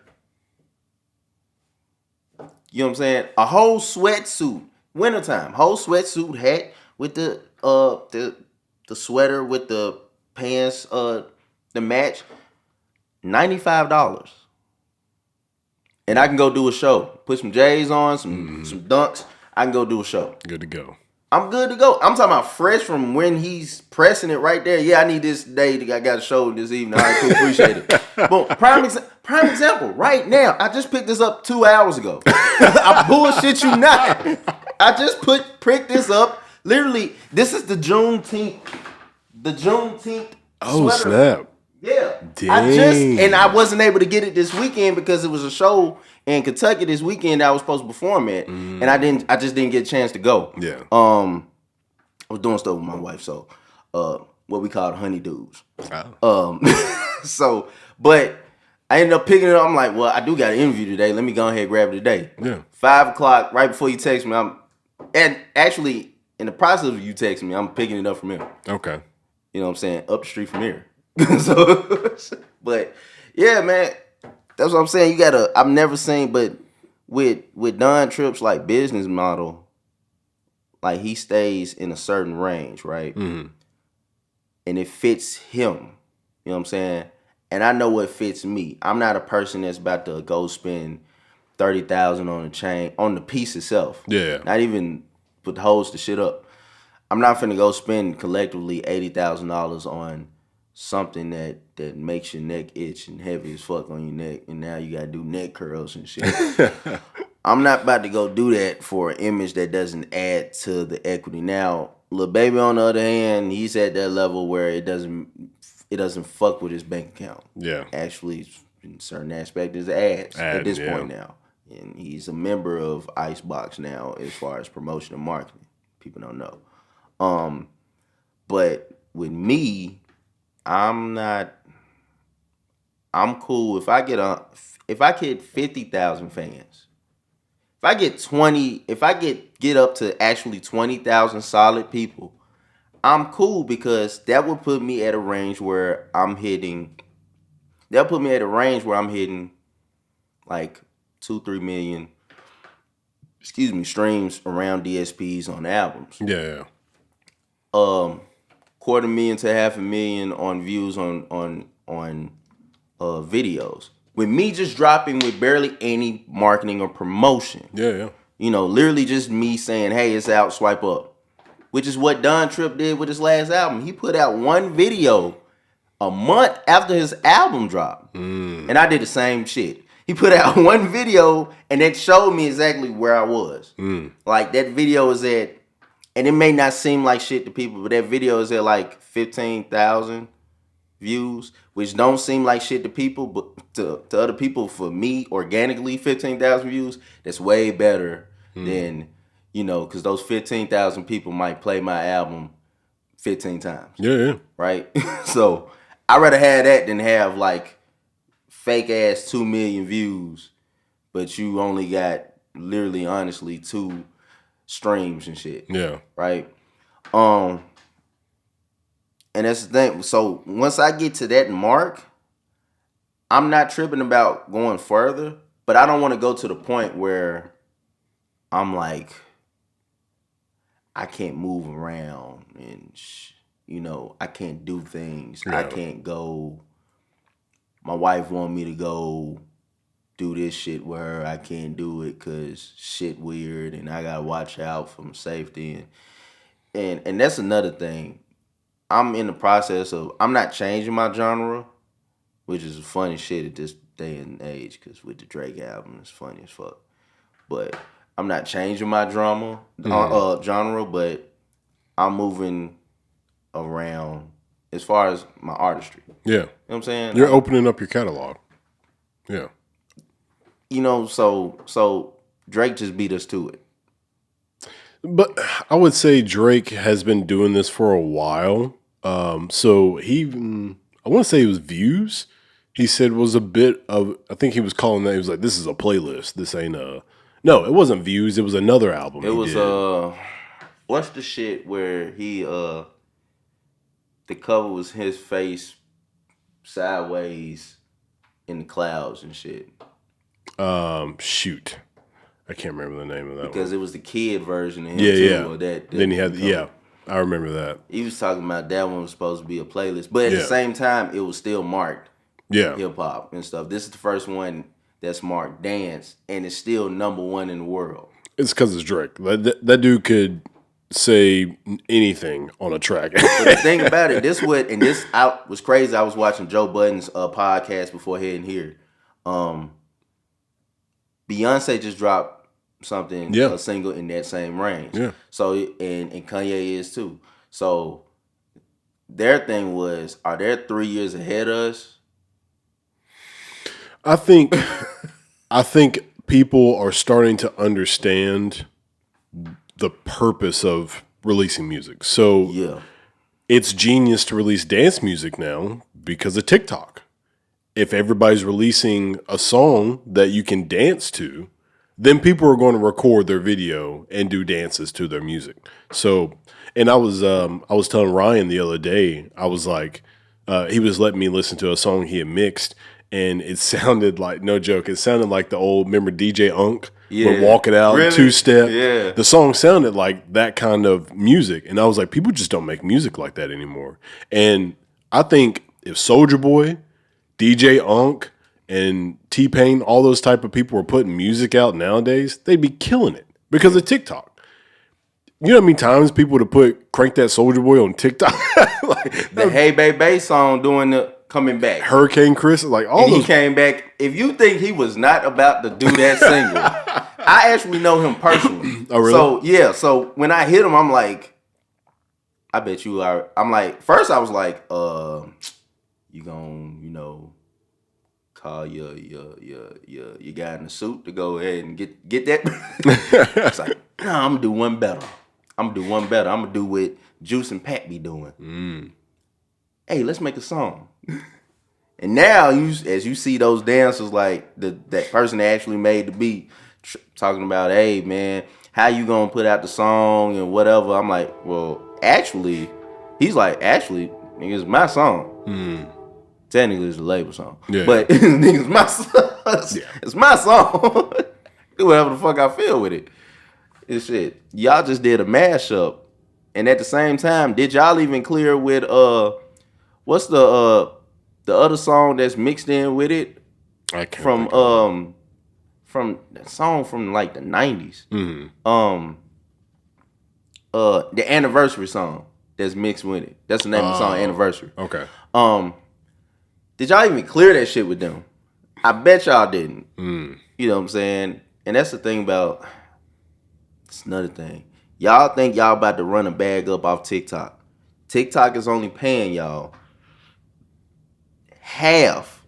You know what I'm saying? A whole sweatsuit, wintertime, whole sweatsuit hat with the sweater with the pants, the match, $95. And I can go do a show. Put some J's on, some dunks. I can go do a show. Good to go. I'm good to go. I'm talking about fresh from when he's pressing it right there. Yeah, I need this day. I got a show this evening. All right, cool, appreciate it. Boom. Prime example. Right now, I just picked this up 2 hours ago. I bullshit you not. I just pricked this up. Literally, this is the Juneteenth. The Juneteenth. Oh, sweater. snap. Yeah. Dang. And I wasn't able to get it this weekend because it was a show in Kentucky this weekend that I was supposed to perform at. And I just didn't get a chance to go. Yeah. I was doing stuff with my wife, so what we called honeydews. Oh. So, but I ended up picking it up. I'm like, well, I do got an interview today. Let me go ahead and grab it today. Yeah. 5 o'clock, right before you text me, and actually in the process of you texting me, I'm picking it up from him. Okay. You know what I'm saying? Up the street from here. So, but yeah, man, that's what I'm saying. I've never seen, but with Don Tripp's like business model, like he stays in a certain range, right? And it fits him. You know what I'm saying? And I know what fits me. I'm not a person that's about to go spend $30,000 on a chain, on the piece itself. Yeah. Not even put the holes to shit up. I'm not finna go spend collectively $80,000 on something that makes your neck itch and heavy as fuck on your neck, and now you gotta do neck curls and shit. I'm not about to go do that for an image that doesn't add to the equity. Now, Lil Baby on the other hand, he's at that level where it doesn't fuck with his bank account. Yeah. Actually, in certain aspect, is ads at this point now. And he's a member of Icebox now as far as promotion and marketing. People don't know. But with me, I'm cool if I get 50,000 fans. If I get up to actually 20,000 solid people, I'm cool because that would put me at a range where I'm hitting like 2-3 million streams around DSPs on albums. Yeah. $250,000 to $500,000 on views on videos. With me just dropping with barely any marketing or promotion. Yeah. You know, literally just me saying, hey, it's out, swipe up. Which is what Don Tripp did with his last album. He put out one video a month after his album dropped. And I did the same shit. He put out one video and it showed me exactly where I was. Like that video is at, and it may not seem like shit to people, but that video is at like 15,000 views, which don't seem like shit to people, but to other people, for me, organically, 15,000 views, that's way better than, You know, because those 15,000 people might play my album 15 times. Yeah. Right? So I'd rather have that than have like fake ass 2 million views, but you only got literally honestly 2 streams and shit. Yeah. Right? And that's the thing. So once I get to that mark, I'm not tripping about going further, but I don't want to go to the point where I'm like, I can't move around and, you know, I can't do things. Yeah. I can't go. My wife want me to go do this shit with her. I can't do it because shit weird and I got to watch out for my safety. And that's another thing. I'm in the process of, I'm not changing my genre, which is funny shit at this day and age because with the Drake album, it's funny as fuck. But I'm not changing my genre, but I'm moving around as far as my artistry. Yeah. You know what I'm saying? You're opening up your catalog. Yeah. You know, so Drake just beat us to it. But I would say Drake has been doing this for a while. So he, I want to say it was Views. He said was a bit of, I think he was calling that, he was like, this is a playlist. This ain't a, no, it wasn't Views. It was another album. It was, what's the shit where he, the cover was his face sideways in the clouds and shit. Shoot. I can't remember the name of that because one. It was the kid version of him too. Or that then he had, I remember that. He was talking about that one was supposed to be a playlist. But at the same time, it was still marked hip-hop and stuff. This is the first one that's marked dance, and it's still #1 in the world. It's because it's Drake. That dude could say anything on a track. But the thing about it, this was crazy. I was watching Joe Budden's podcast before heading here. Beyonce just dropped something, a single in that same range. Yeah. So and Kanye is too. So their thing was, are they 3 years ahead of us? I think people are starting to understand the purpose of releasing music. So it's genius to release dance music now because of TikTok. If everybody's releasing a song that you can dance to, then people are going to record their video and do dances to their music. So, and I was telling Ryan the other day, I was like, he was letting me listen to a song he had mixed, and it sounded like, no joke, it sounded like the old, remember DJ Unk? Would walk it out, really? 2-step. Yeah. The song sounded like that kind of music. And I was like, people just don't make music like that anymore. And I think if Soulja Boy, DJ Unk, and T-Pain, all those type of people were putting music out nowadays, they'd be killing it because of TikTok. You know how many times people would have crank that Soulja Boy on TikTok? Like, the Hey Baby song doing the coming back. Hurricane Chris, like all and those. He came back. If you think he was not about to do that single, I actually know him personally. Oh, really? So, yeah. So, when I hit him, I'm like, I bet you are. I'm like, first I was like, you gonna, call your guy in the suit to go ahead and get that. It's like, no, I'm gonna do one better. I'm gonna do what Juice and Pat be doing. Hey, let's make a song. And now, as you see those dancers, like that person that actually made the beat, talking about, hey man, how you gonna put out the song and whatever. I'm like, well, actually, he's like, actually, nigga, it's my song. Technically, it's a label song, but nigga, it's my song. It's my song. Do whatever the fuck I feel with it. It's shit. Y'all just did a mashup, and at the same time, did y'all even clear with what's the other song that's mixed in with it? I can't from that song from like the 90s. The Anniversary song that's mixed with it. That's the name of the song, Anniversary. Okay. Did y'all even clear that shit with them? I bet y'all didn't. You know what I'm saying? And that's the thing about, it's another thing. Y'all think y'all about to run a bag up off TikTok. TikTok is only paying y'all half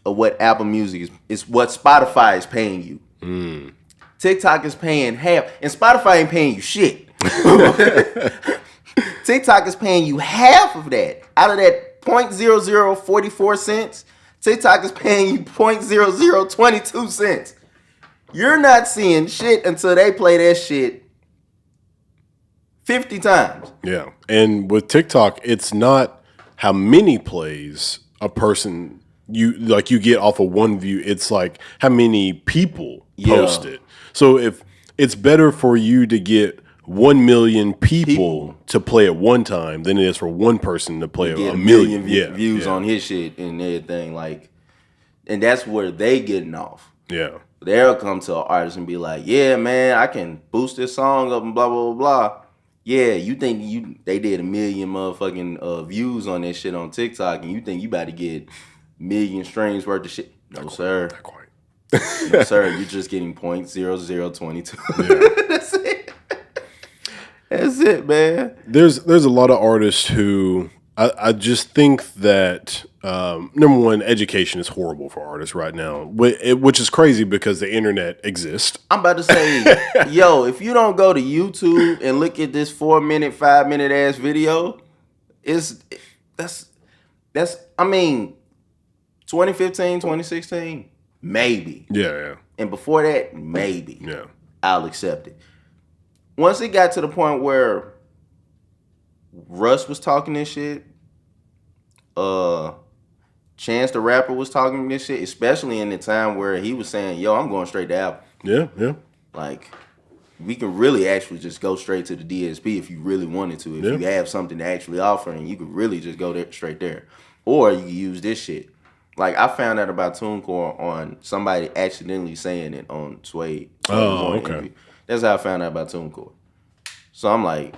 of what Apple Music is what Spotify is paying you. TikTok is paying half, and Spotify ain't paying you shit. TikTok is paying you half of that. Out of that 0.0044 cents, TikTok is paying you 0.0022 cents. You're not seeing shit until they play that shit 50 times. Yeah. And with TikTok, it's not how many plays a person you get off of one view. It's like how many people post it. So if it's better for you to get 1 million people to play at one time than it is for one person to play a million views on his shit and everything. Like, and that's where they getting off. Yeah. They'll come to an artist and be like, yeah, man, I can boost this song up and blah, blah, blah, blah. Yeah, you think they did 1 million motherfucking views on that shit on TikTok, and you think you about to get million streams worth of shit. No, sir. Not quite. No, sir. You're just getting 0.0022. Yeah. That's it. That's it, man. There's a lot of artists who I just think that number one, education is horrible for artists right now, which is crazy because the internet exists. I'm about to say, yo, if you don't go to YouTube and look at this 4-minute, 5-minute ass video, that's I mean, 2015, 2016, maybe. Yeah. And before that, maybe. Yeah. I'll accept it. Once it got to the point where Russ was talking this shit, Chance the Rapper was talking this shit, especially in the time where he was saying, yo, I'm going straight to Apple. Yeah. Like, we can really actually just go straight to the DSP if you really wanted to. If you have something to actually offer, and you could really just go there straight there. Or you can use this shit. Like, I found out about TuneCore on somebody accidentally saying it on Suede. Oh, okay. Interview. That's how I found out about TuneCore. So I'm like,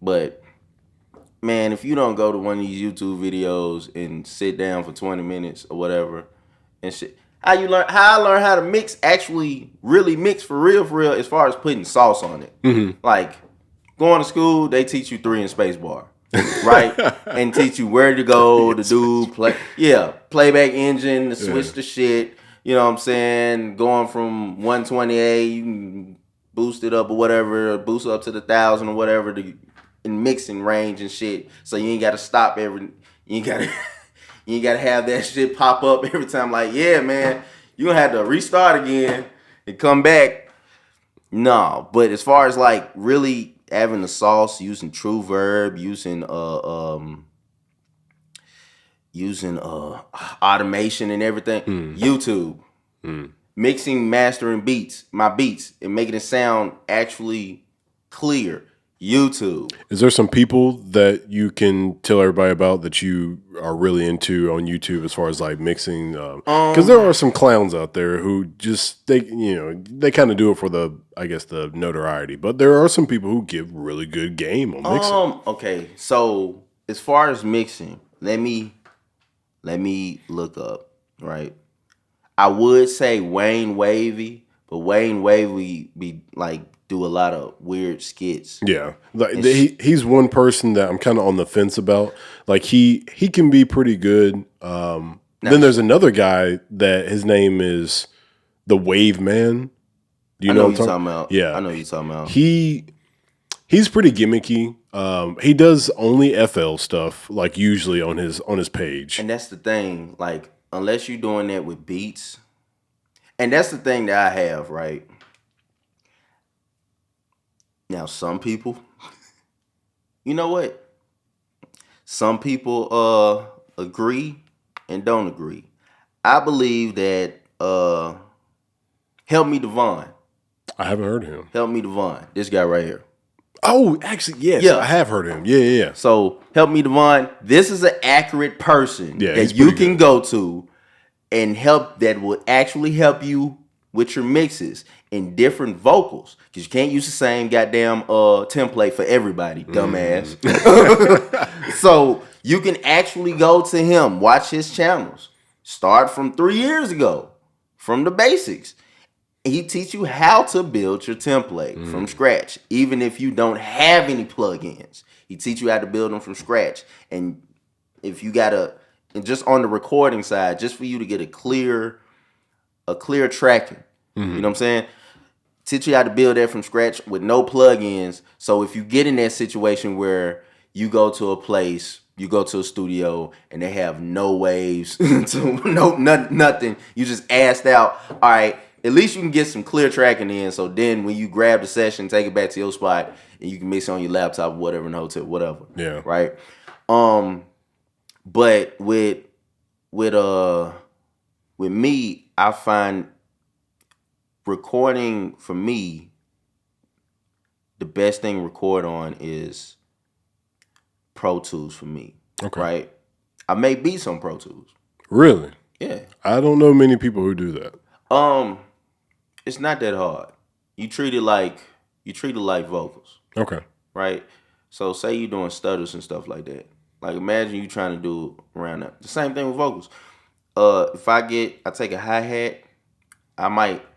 but man, if you don't go to one of these YouTube videos and sit down for 20 minutes or whatever and shit, how I learn how to mix, actually really mix for real, as far as putting sauce on it. Mm-hmm. Like, going to school, they teach you 3 in space bar, right? And teach you where to go to do playback engine, to switch the shit. You know what I'm saying? Going from 128, you can boost it up or whatever, boost it up to the 1,000 or whatever, in mixing range and shit. So you ain't got to stop you ain't got to have that shit pop up every time. Like, yeah, man, you gonna have to restart again and come back. No, but as far as like really having the sauce, using True Verb, using automation and everything, YouTube, mixing, mastering my beats, and making it sound actually clear. YouTube. Is there some people that you can tell everybody about that you are really into on YouTube as far as like mixing? Because there are some clowns out there who just they kind of do it for the notoriety, but there are some people who give really good game on mixing. Okay, so as far as mixing, let me look up, right? I would say Wayne Wavy, but Wayne Wavy be like do a lot of weird skits. Yeah, like he's one person that I'm kind of on the fence about. Like he can be pretty good. Then there's another guy that his name is the Wave Man. Do you know what I'm talking about? Yeah, I know what you're talking about. He's pretty gimmicky. He does only FL stuff, like usually on his page. And that's the thing, like unless you're doing that with beats, and that's the thing that I have, right? Now, some people, you know what? Some people agree and don't agree. I believe that Help Me Devon. I haven't heard of him. Help Me Devon. This guy right here. Oh, actually, yes. Yeah. I have heard of him. Yeah. So, Help Me Devon, this is an accurate person that you can go to and that will actually help you with your mixes in different vocals, because you can't use the same goddamn template for everybody, dumbass. So you can actually go to him, watch his channels, start from 3 years ago, from the basics. He teach you how to build your template from scratch, even if you don't have any plugins. He teach you how to build them from scratch, and if you and just on the recording side, just for you to get a clear tracking. You know what I'm saying? teach you how to build that from scratch with no plugins. So if you get in that situation where you go to a place, you go to a studio, and they have no waves, nothing. You just asked out. All right, at least you can get some clear tracking in. So then when you grab the session, take it back to your spot, and you can mix it on your laptop, whatever, in the hotel, whatever. Yeah. Right. But with me, I find recording for me, the best thing to record on is Pro Tools for me. Okay. Right? I make beats on Pro Tools. Really? Yeah. I don't know many people who do that. It's not that hard. You treat it like vocals. Okay. Right? So say you're doing stutters and stuff like that. Like imagine you trying to do around that. The same thing with vocals. If I take a hi-hat,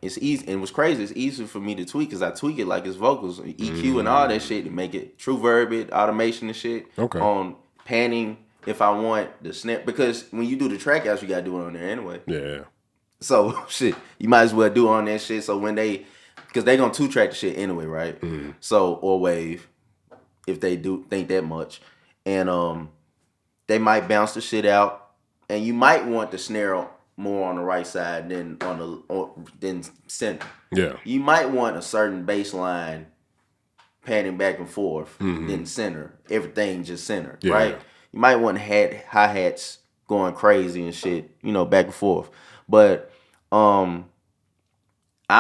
it's easy, and what's crazy, it's easy for me to tweak because I tweak it like it's vocals, EQ and all that shit to make it true verb it, automation and shit. Okay. On panning if I want the snare, because when you do the track outs, you gotta do it on there anyway. Yeah. So shit, you might as well do on that shit. So when because they gonna 2-track the shit anyway, right? Mm-hmm. So or wave, if they do think that much, and they might bounce the shit out, and you might want the snare more on the right side than than center. Yeah. You might want a certain bass line panning back and forth than center. Everything just center, right? Yeah. You might want hi-hats going crazy and shit, back and forth. But I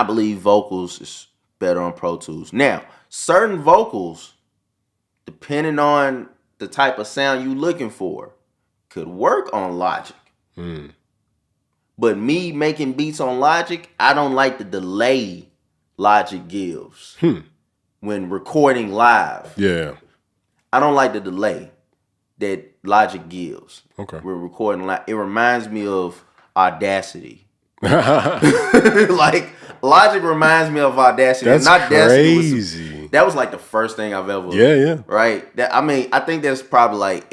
believe vocals is better on Pro Tools. Now, certain vocals, depending on the type of sound you looking for, could work on Logic. Mm. But me making beats on Logic, I don't like the delay Logic gives when recording live. Yeah. I don't like the delay that Logic gives. Okay. We're recording live. It reminds me of Audacity. Like Logic reminds me of Audacity. That's not crazy. That was like the first thing I've ever. Yeah. Right. I think that's probably like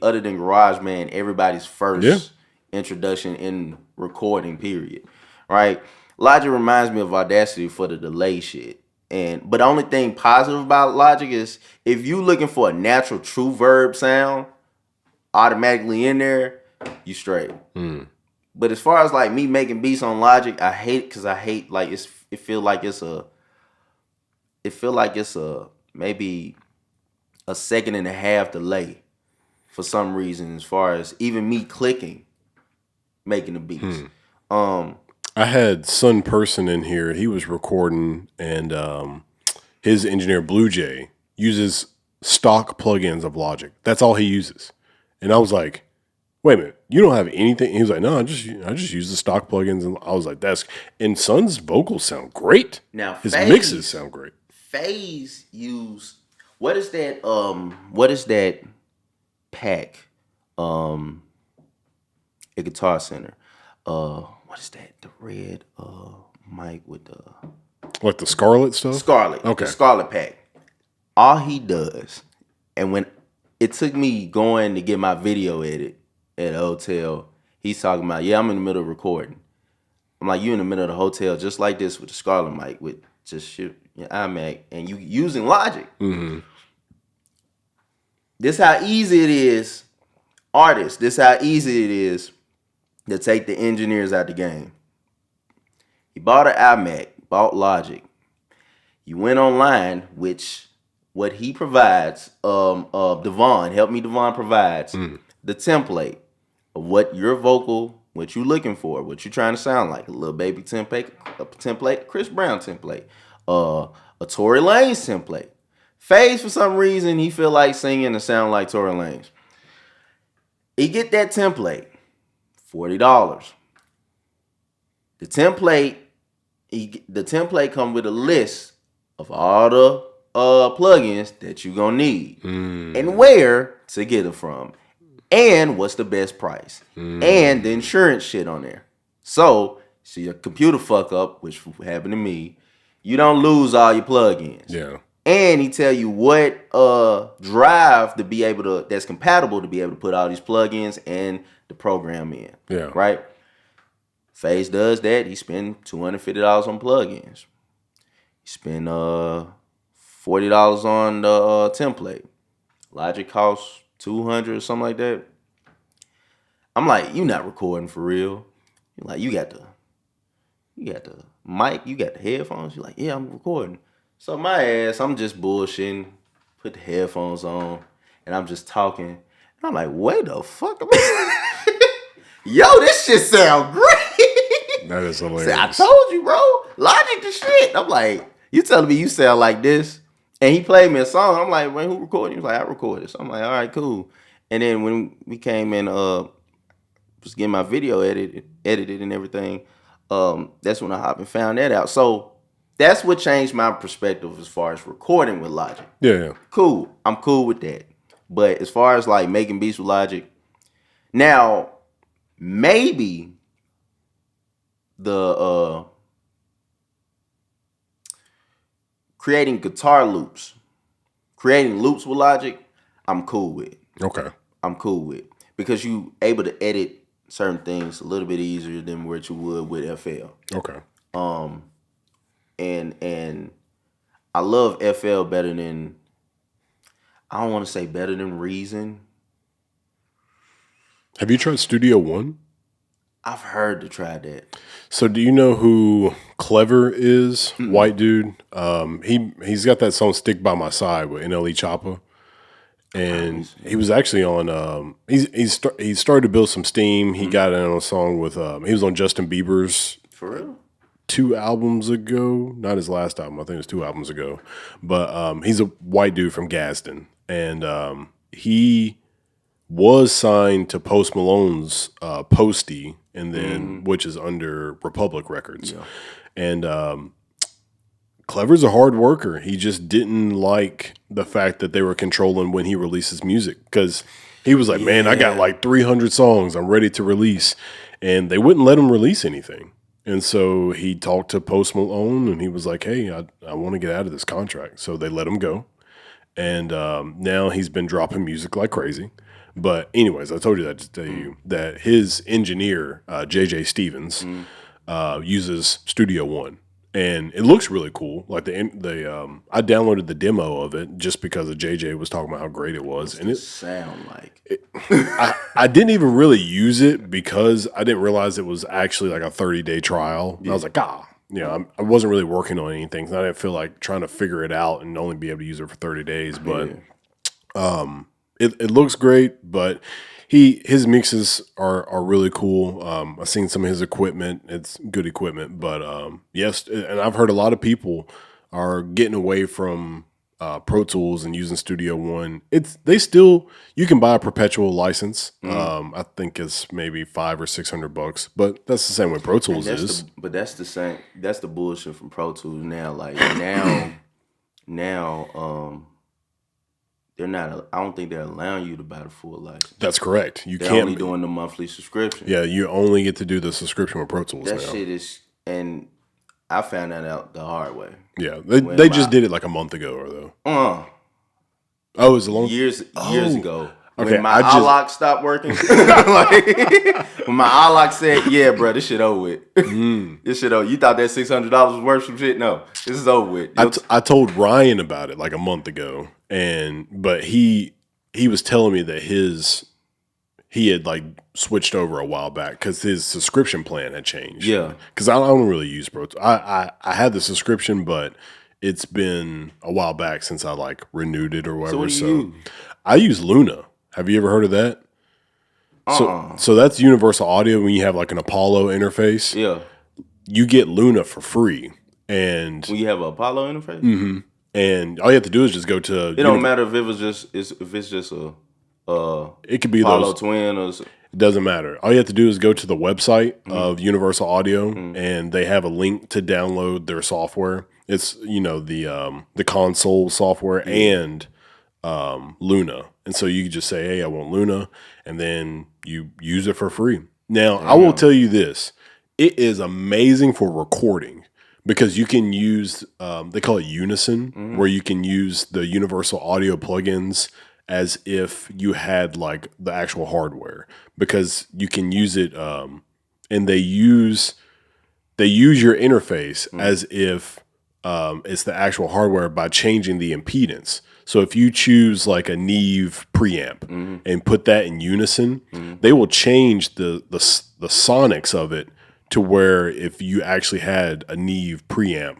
other than GarageBand, everybody's first introduction in recording, period. Right. Logic reminds me of Audacity for the delay shit. But the only thing positive about Logic is if you looking for a natural true verb sound automatically in there, you straight. Mm. But as far as like me making beats on Logic, I hate like it feel like it's a maybe a second and a half delay for some reason as far as even me clicking making the beats. I had Sun Person in here. He was recording, and his engineer Blue Jay uses stock plugins of Logic. That's all he uses. And I was like, wait a minute, you don't have anything? He was like, no, I just use the stock plugins. And I was like, and Sun's vocals sound great. Now his mixes sound great. FaZe use what is that pack? A Guitar Center. What is that? The red mic with the like the Scarlet stuff? Scarlet. Okay. The Scarlet pack. All he does, and when it took me going to get my video edit at a hotel, he's talking about, I'm in the middle of recording. I'm like, you in the middle of the hotel just like this with the Scarlet mic with just your iMac and you using Logic. Mm-hmm. This how easy it is, artists. This how easy it is to take the engineers out the game. You bought an iMac, bought Logic. You went online, which what he provides, Devon provides the template of what your vocal, what you looking for, what you trying to sound like. A Lil Baby template, Chris Brown template, a Tory Lanez template. FaZe, for some reason, he feel like singing and sound like Tory Lanez. He get that template, $40. The template come with a list of all the plugins that you gonna need and where to get it from and what's the best price and the insurance shit on there. So your computer fuck up, which happened to me, you don't lose all your plugins. Yeah. And he tell you what drive to be able to, that's compatible to be able to put all these plugins and the program in. Yeah. Right? FaZe does that. He spend $250 on plugins. spend $40 on the template. Logic costs $200 or something like that. I'm like, you not recording for real. You're like, you got the mic, you got the headphones. You're like, yeah, I'm recording. So my ass, I'm just bullshitting, put the headphones on, and I'm just talking. And I'm like, wait the fuck a minute. Yo, this shit sound great. That is hilarious. I told you, bro. Logic the shit. I'm like, you telling me you sound like this? And he played me a song. I'm like, wait, who recorded? He was like, I recorded. So I'm like, all right, cool. And then when we came in, just getting my video edited and everything, that's when I hop and found that out. So that's what changed my perspective as far as recording with Logic. Yeah. Cool. I'm cool with that. But as far as like making beats with Logic, now maybe the creating guitar loops, creating loops with Logic, I'm cool with. Okay. I'm cool with. Because you able to edit certain things a little bit easier than what you would with FL. Okay. And I love FL better than, I don't want to say better than Reason. Have you tried Studio One? I've heard to try that. So do you know who Clever is? Mm-hmm. White dude. He's got that song "Stick by My Side" with NLE Choppa, and he was actually on. He started to build some steam. He got in on a song with. He was on Justin Bieber's. For real? 2 albums ago, not his last album. I think it was 2 albums ago. But he's a white dude from Gadsden, and he was signed to Post Malone's Posty, and then which is under Republic Records. Yeah. And Clever's a hard worker. He just didn't like the fact that they were controlling when he releases music, because he was like, man, I got like 300 songs I'm ready to release, and they wouldn't let him release anything. And so he talked to Post Malone, and he was like, hey, I want to get out of this contract. So they let him go. And now he's been dropping music like crazy. But anyways, I told you that to tell you that his engineer, JJ Stevens, uses Studio One. And it looks really cool. Like I downloaded the demo of it just because of JJ was talking about how great it was. And it sound like I didn't even really use it because I didn't realize it was actually like a 30-day trial. And I was like, I wasn't really working on anything. So I didn't feel like trying to figure it out and only be able to use it for 30 days. But it looks great, but his mixes are really cool. I've seen some of his equipment. It's good equipment, but yes, and I've heard a lot of people are getting away from Pro Tools and using Studio One. You can buy a perpetual license. I think it's maybe $500 or $600, but that's the same way Pro Tools is. But that's the same. That's the bullshit from Pro Tools now. Like now. They're not. I don't think they're allowing you to buy the full license. That's correct. They're only doing the monthly subscription. Yeah, you only get to do the subscription with Pro Tools. That shit is, and I found that out the hard way. Yeah, they just did it like a month ago or though. Oh, it was a long years ago. Okay, when my iLock stopped working, when my iLock said, "Yeah, bro, this shit over with." This shit over. You thought that $600 was worth some shit? No, this is over with. I told Ryan about it like a month ago, but he was telling me that he had like switched over a while back because his subscription plan had changed. Yeah, because I don't really use Pro Tools. I had the subscription, but it's been a while back since I like renewed it or whatever. So what do you use? I use Luna. Have you ever heard of that? So that's Universal Audio when you have like an Apollo interface. Yeah. You get Luna for free. And when you have an Apollo interface? Mm-hmm. And all you have to do is just go to it don't matter if it's just a it could be Apollo twin or something. It doesn't matter. All you have to do is go to the website of Universal Audio and they have a link to download their software. It's the console software and Luna. And so you can just say, hey, I want Luna, and then you use it for free. Now, I will tell you this. It is amazing for recording because you can use, they call it Unison, where you can use the Universal Audio plugins as if you had like the actual hardware, because you can use it, and they use your interface as if It's the actual hardware by changing the impedance. So if you choose like a Neve preamp and put that in unison, they will change the sonics of it to where if you actually had a Neve preamp,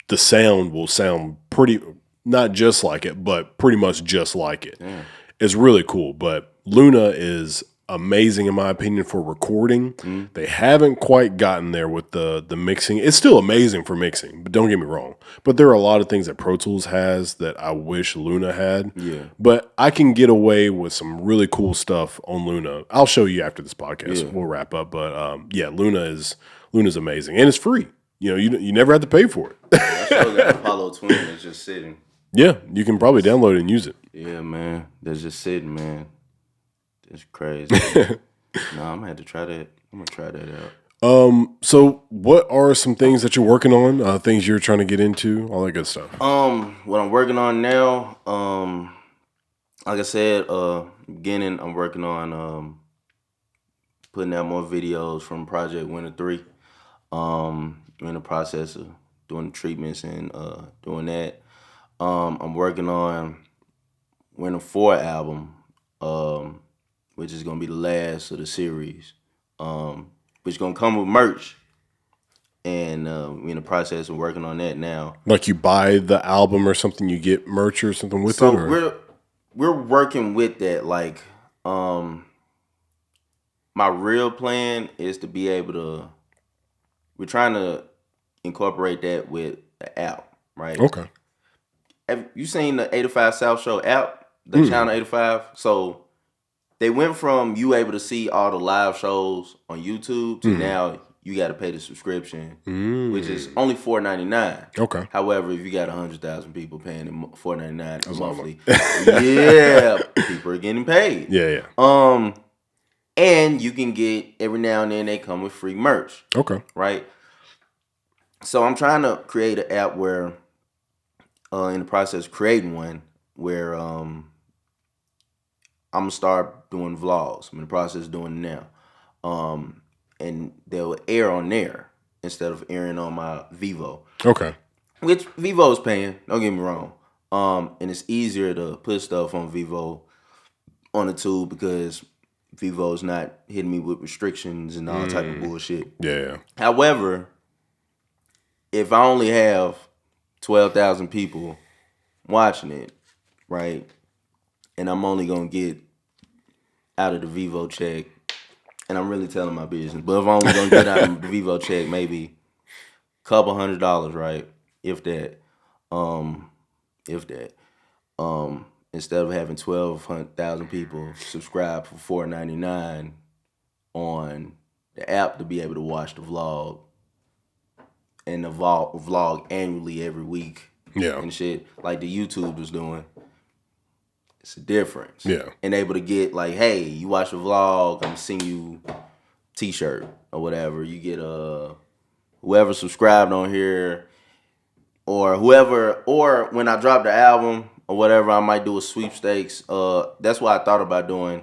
the sound will sound pretty, not just like it, but pretty much just like it. Yeah. It's really cool. But Luna is amazing in my opinion for recording. They haven't quite gotten there with the mixing. It's still amazing for mixing, but don't get me wrong. But there are a lot of things that Pro Tools has that I wish Luna had. Yeah. But I can get away with some really cool stuff on Luna. I'll show you after this podcast. Yeah. We'll wrap up. But yeah, Luna's amazing. And it's free. You know, you never have to pay for it. I still got Apollo Twin that's just sitting. Yeah, you can probably download it and use it. Yeah, man. That's just sitting, man. It's crazy. No, I'm gonna have to try that. I'm gonna try that out. So what are some things that you're working on? Things you're trying to get into, all that good stuff. What I'm working on now, like I said, beginning, I'm working on putting out more videos from Project Winter 3. I'm in the process of doing the treatments and doing that. I'm working on Winter 4 album, which is gonna be the last of the series, which is gonna come with merch, and we're in the process of working on that now. Like you buy the album or something, you get merch or something with it. So we're working with that. Like, my real plan is to be able to. We're trying to incorporate that with the app, right? Okay. Have you seen the 85 South Show app, the Channel 85? So they went from you able to see all the live shows on YouTube to now you got to pay the subscription, which is only $4.99. Okay. However, if you got 100,000 people paying them $4.99 monthly, yeah, people are getting paid. Yeah. And you can get every now and then they come with free merch. Okay. Right. So I'm trying to create an app where, in the process of creating one, where I'm gonna start doing vlogs. I'm in the process of doing it now, and they'll air on there instead of airing on my Vivo. Okay. Which Vivo's paying. Don't get me wrong. And it's easier to put stuff on Vivo on the tube because Vivo's not hitting me with restrictions and all type of bullshit. Yeah. However, if I only have 12,000 people watching it, right, and I'm only gonna get out of the Vivo check, and I'm really telling my business, but if I'm only gonna get out of the Vivo check maybe a couple $100, right, if that, instead of having 12,000 people subscribe for $4.99 on the app to be able to watch the vlog and the vlog annually every week, and shit like the YouTube was doing, it's a difference. Yeah, and able to get like, hey, you watch the vlog, I'm sending you T-shirt or whatever. You get whoever subscribed on here, or whoever, or when I drop the album or whatever, I might do a sweepstakes. That's what I thought about doing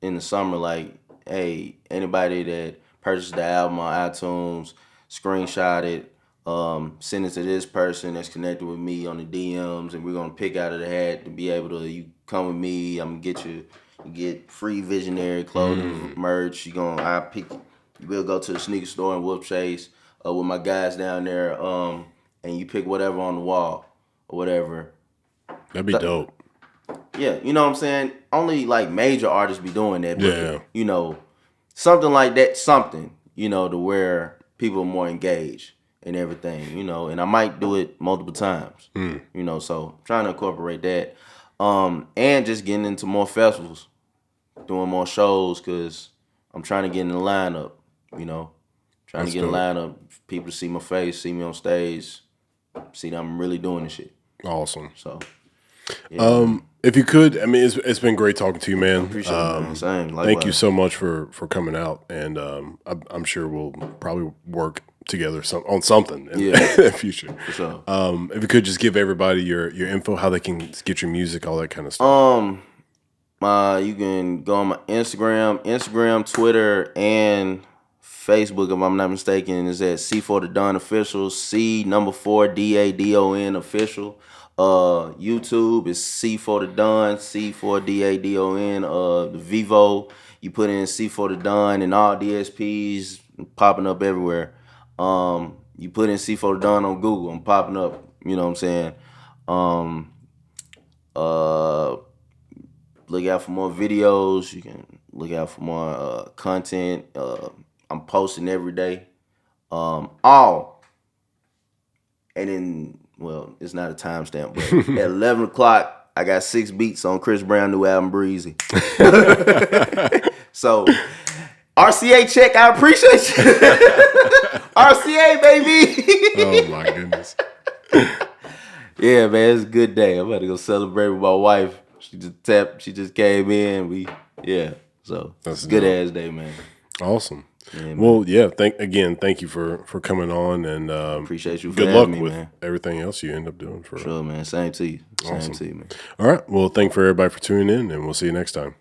in the summer. Like, hey, anybody that purchased the album on iTunes, screenshot it, send it to this person that's connected with me on the DMs, and we're gonna pick out of the hat to be able to. You come with me, I'm gonna get you get free Visionary clothing, merch. I pick. We'll go to the sneaker store and whoop chase with my guys down there, and you pick whatever on the wall or whatever. That'd be dope. Yeah, you know what I'm saying? Only like major artists be doing that. But, you know, something like that, to where people are more engaged and everything, and I might do it multiple times, so trying to incorporate that. And just getting into more festivals, doing more shows, because I'm trying to get in the lineup, trying to get in the lineup, people to see my face, see me on stage, see that I'm really doing this shit. Awesome. So, yeah. If you could, I mean, it's been great talking to you, man. I appreciate it, man. Same. Thank you so much for coming out, and I'm sure we'll probably work together on something in the future. For sure. If you could just give everybody your info, how they can get your music, all that kind of stuff. You can go on my Instagram, Twitter, and Facebook, if I'm not mistaken, is at C for the Don Official, C4DADON Official. YouTube is C for the Don, C4DADON. The Vivo, you put in C for the Don and all DSPs popping up everywhere. You put in C for the Don on Google, I'm popping up. You know what I'm saying? Look out for more videos. You can look out for more content. I'm posting every day. And then, well, it's not a timestamp, but at 11 o'clock, I got 6 beats on Chris Brown new album, Breezy. So, RCA check, I appreciate you. RCA, baby. Oh, my goodness. Yeah, man, it's a good day. I'm about to go celebrate with my wife. She just came in. So that's a good ass day, man. Awesome. Yeah, well, yeah. Thank you for coming on, and appreciate you. For good luck me, with man. Everything else you end up doing. For sure, man. Same to you. Awesome. Same to you, man. All right. Well, thank you for everybody for tuning in, and we'll see you next time.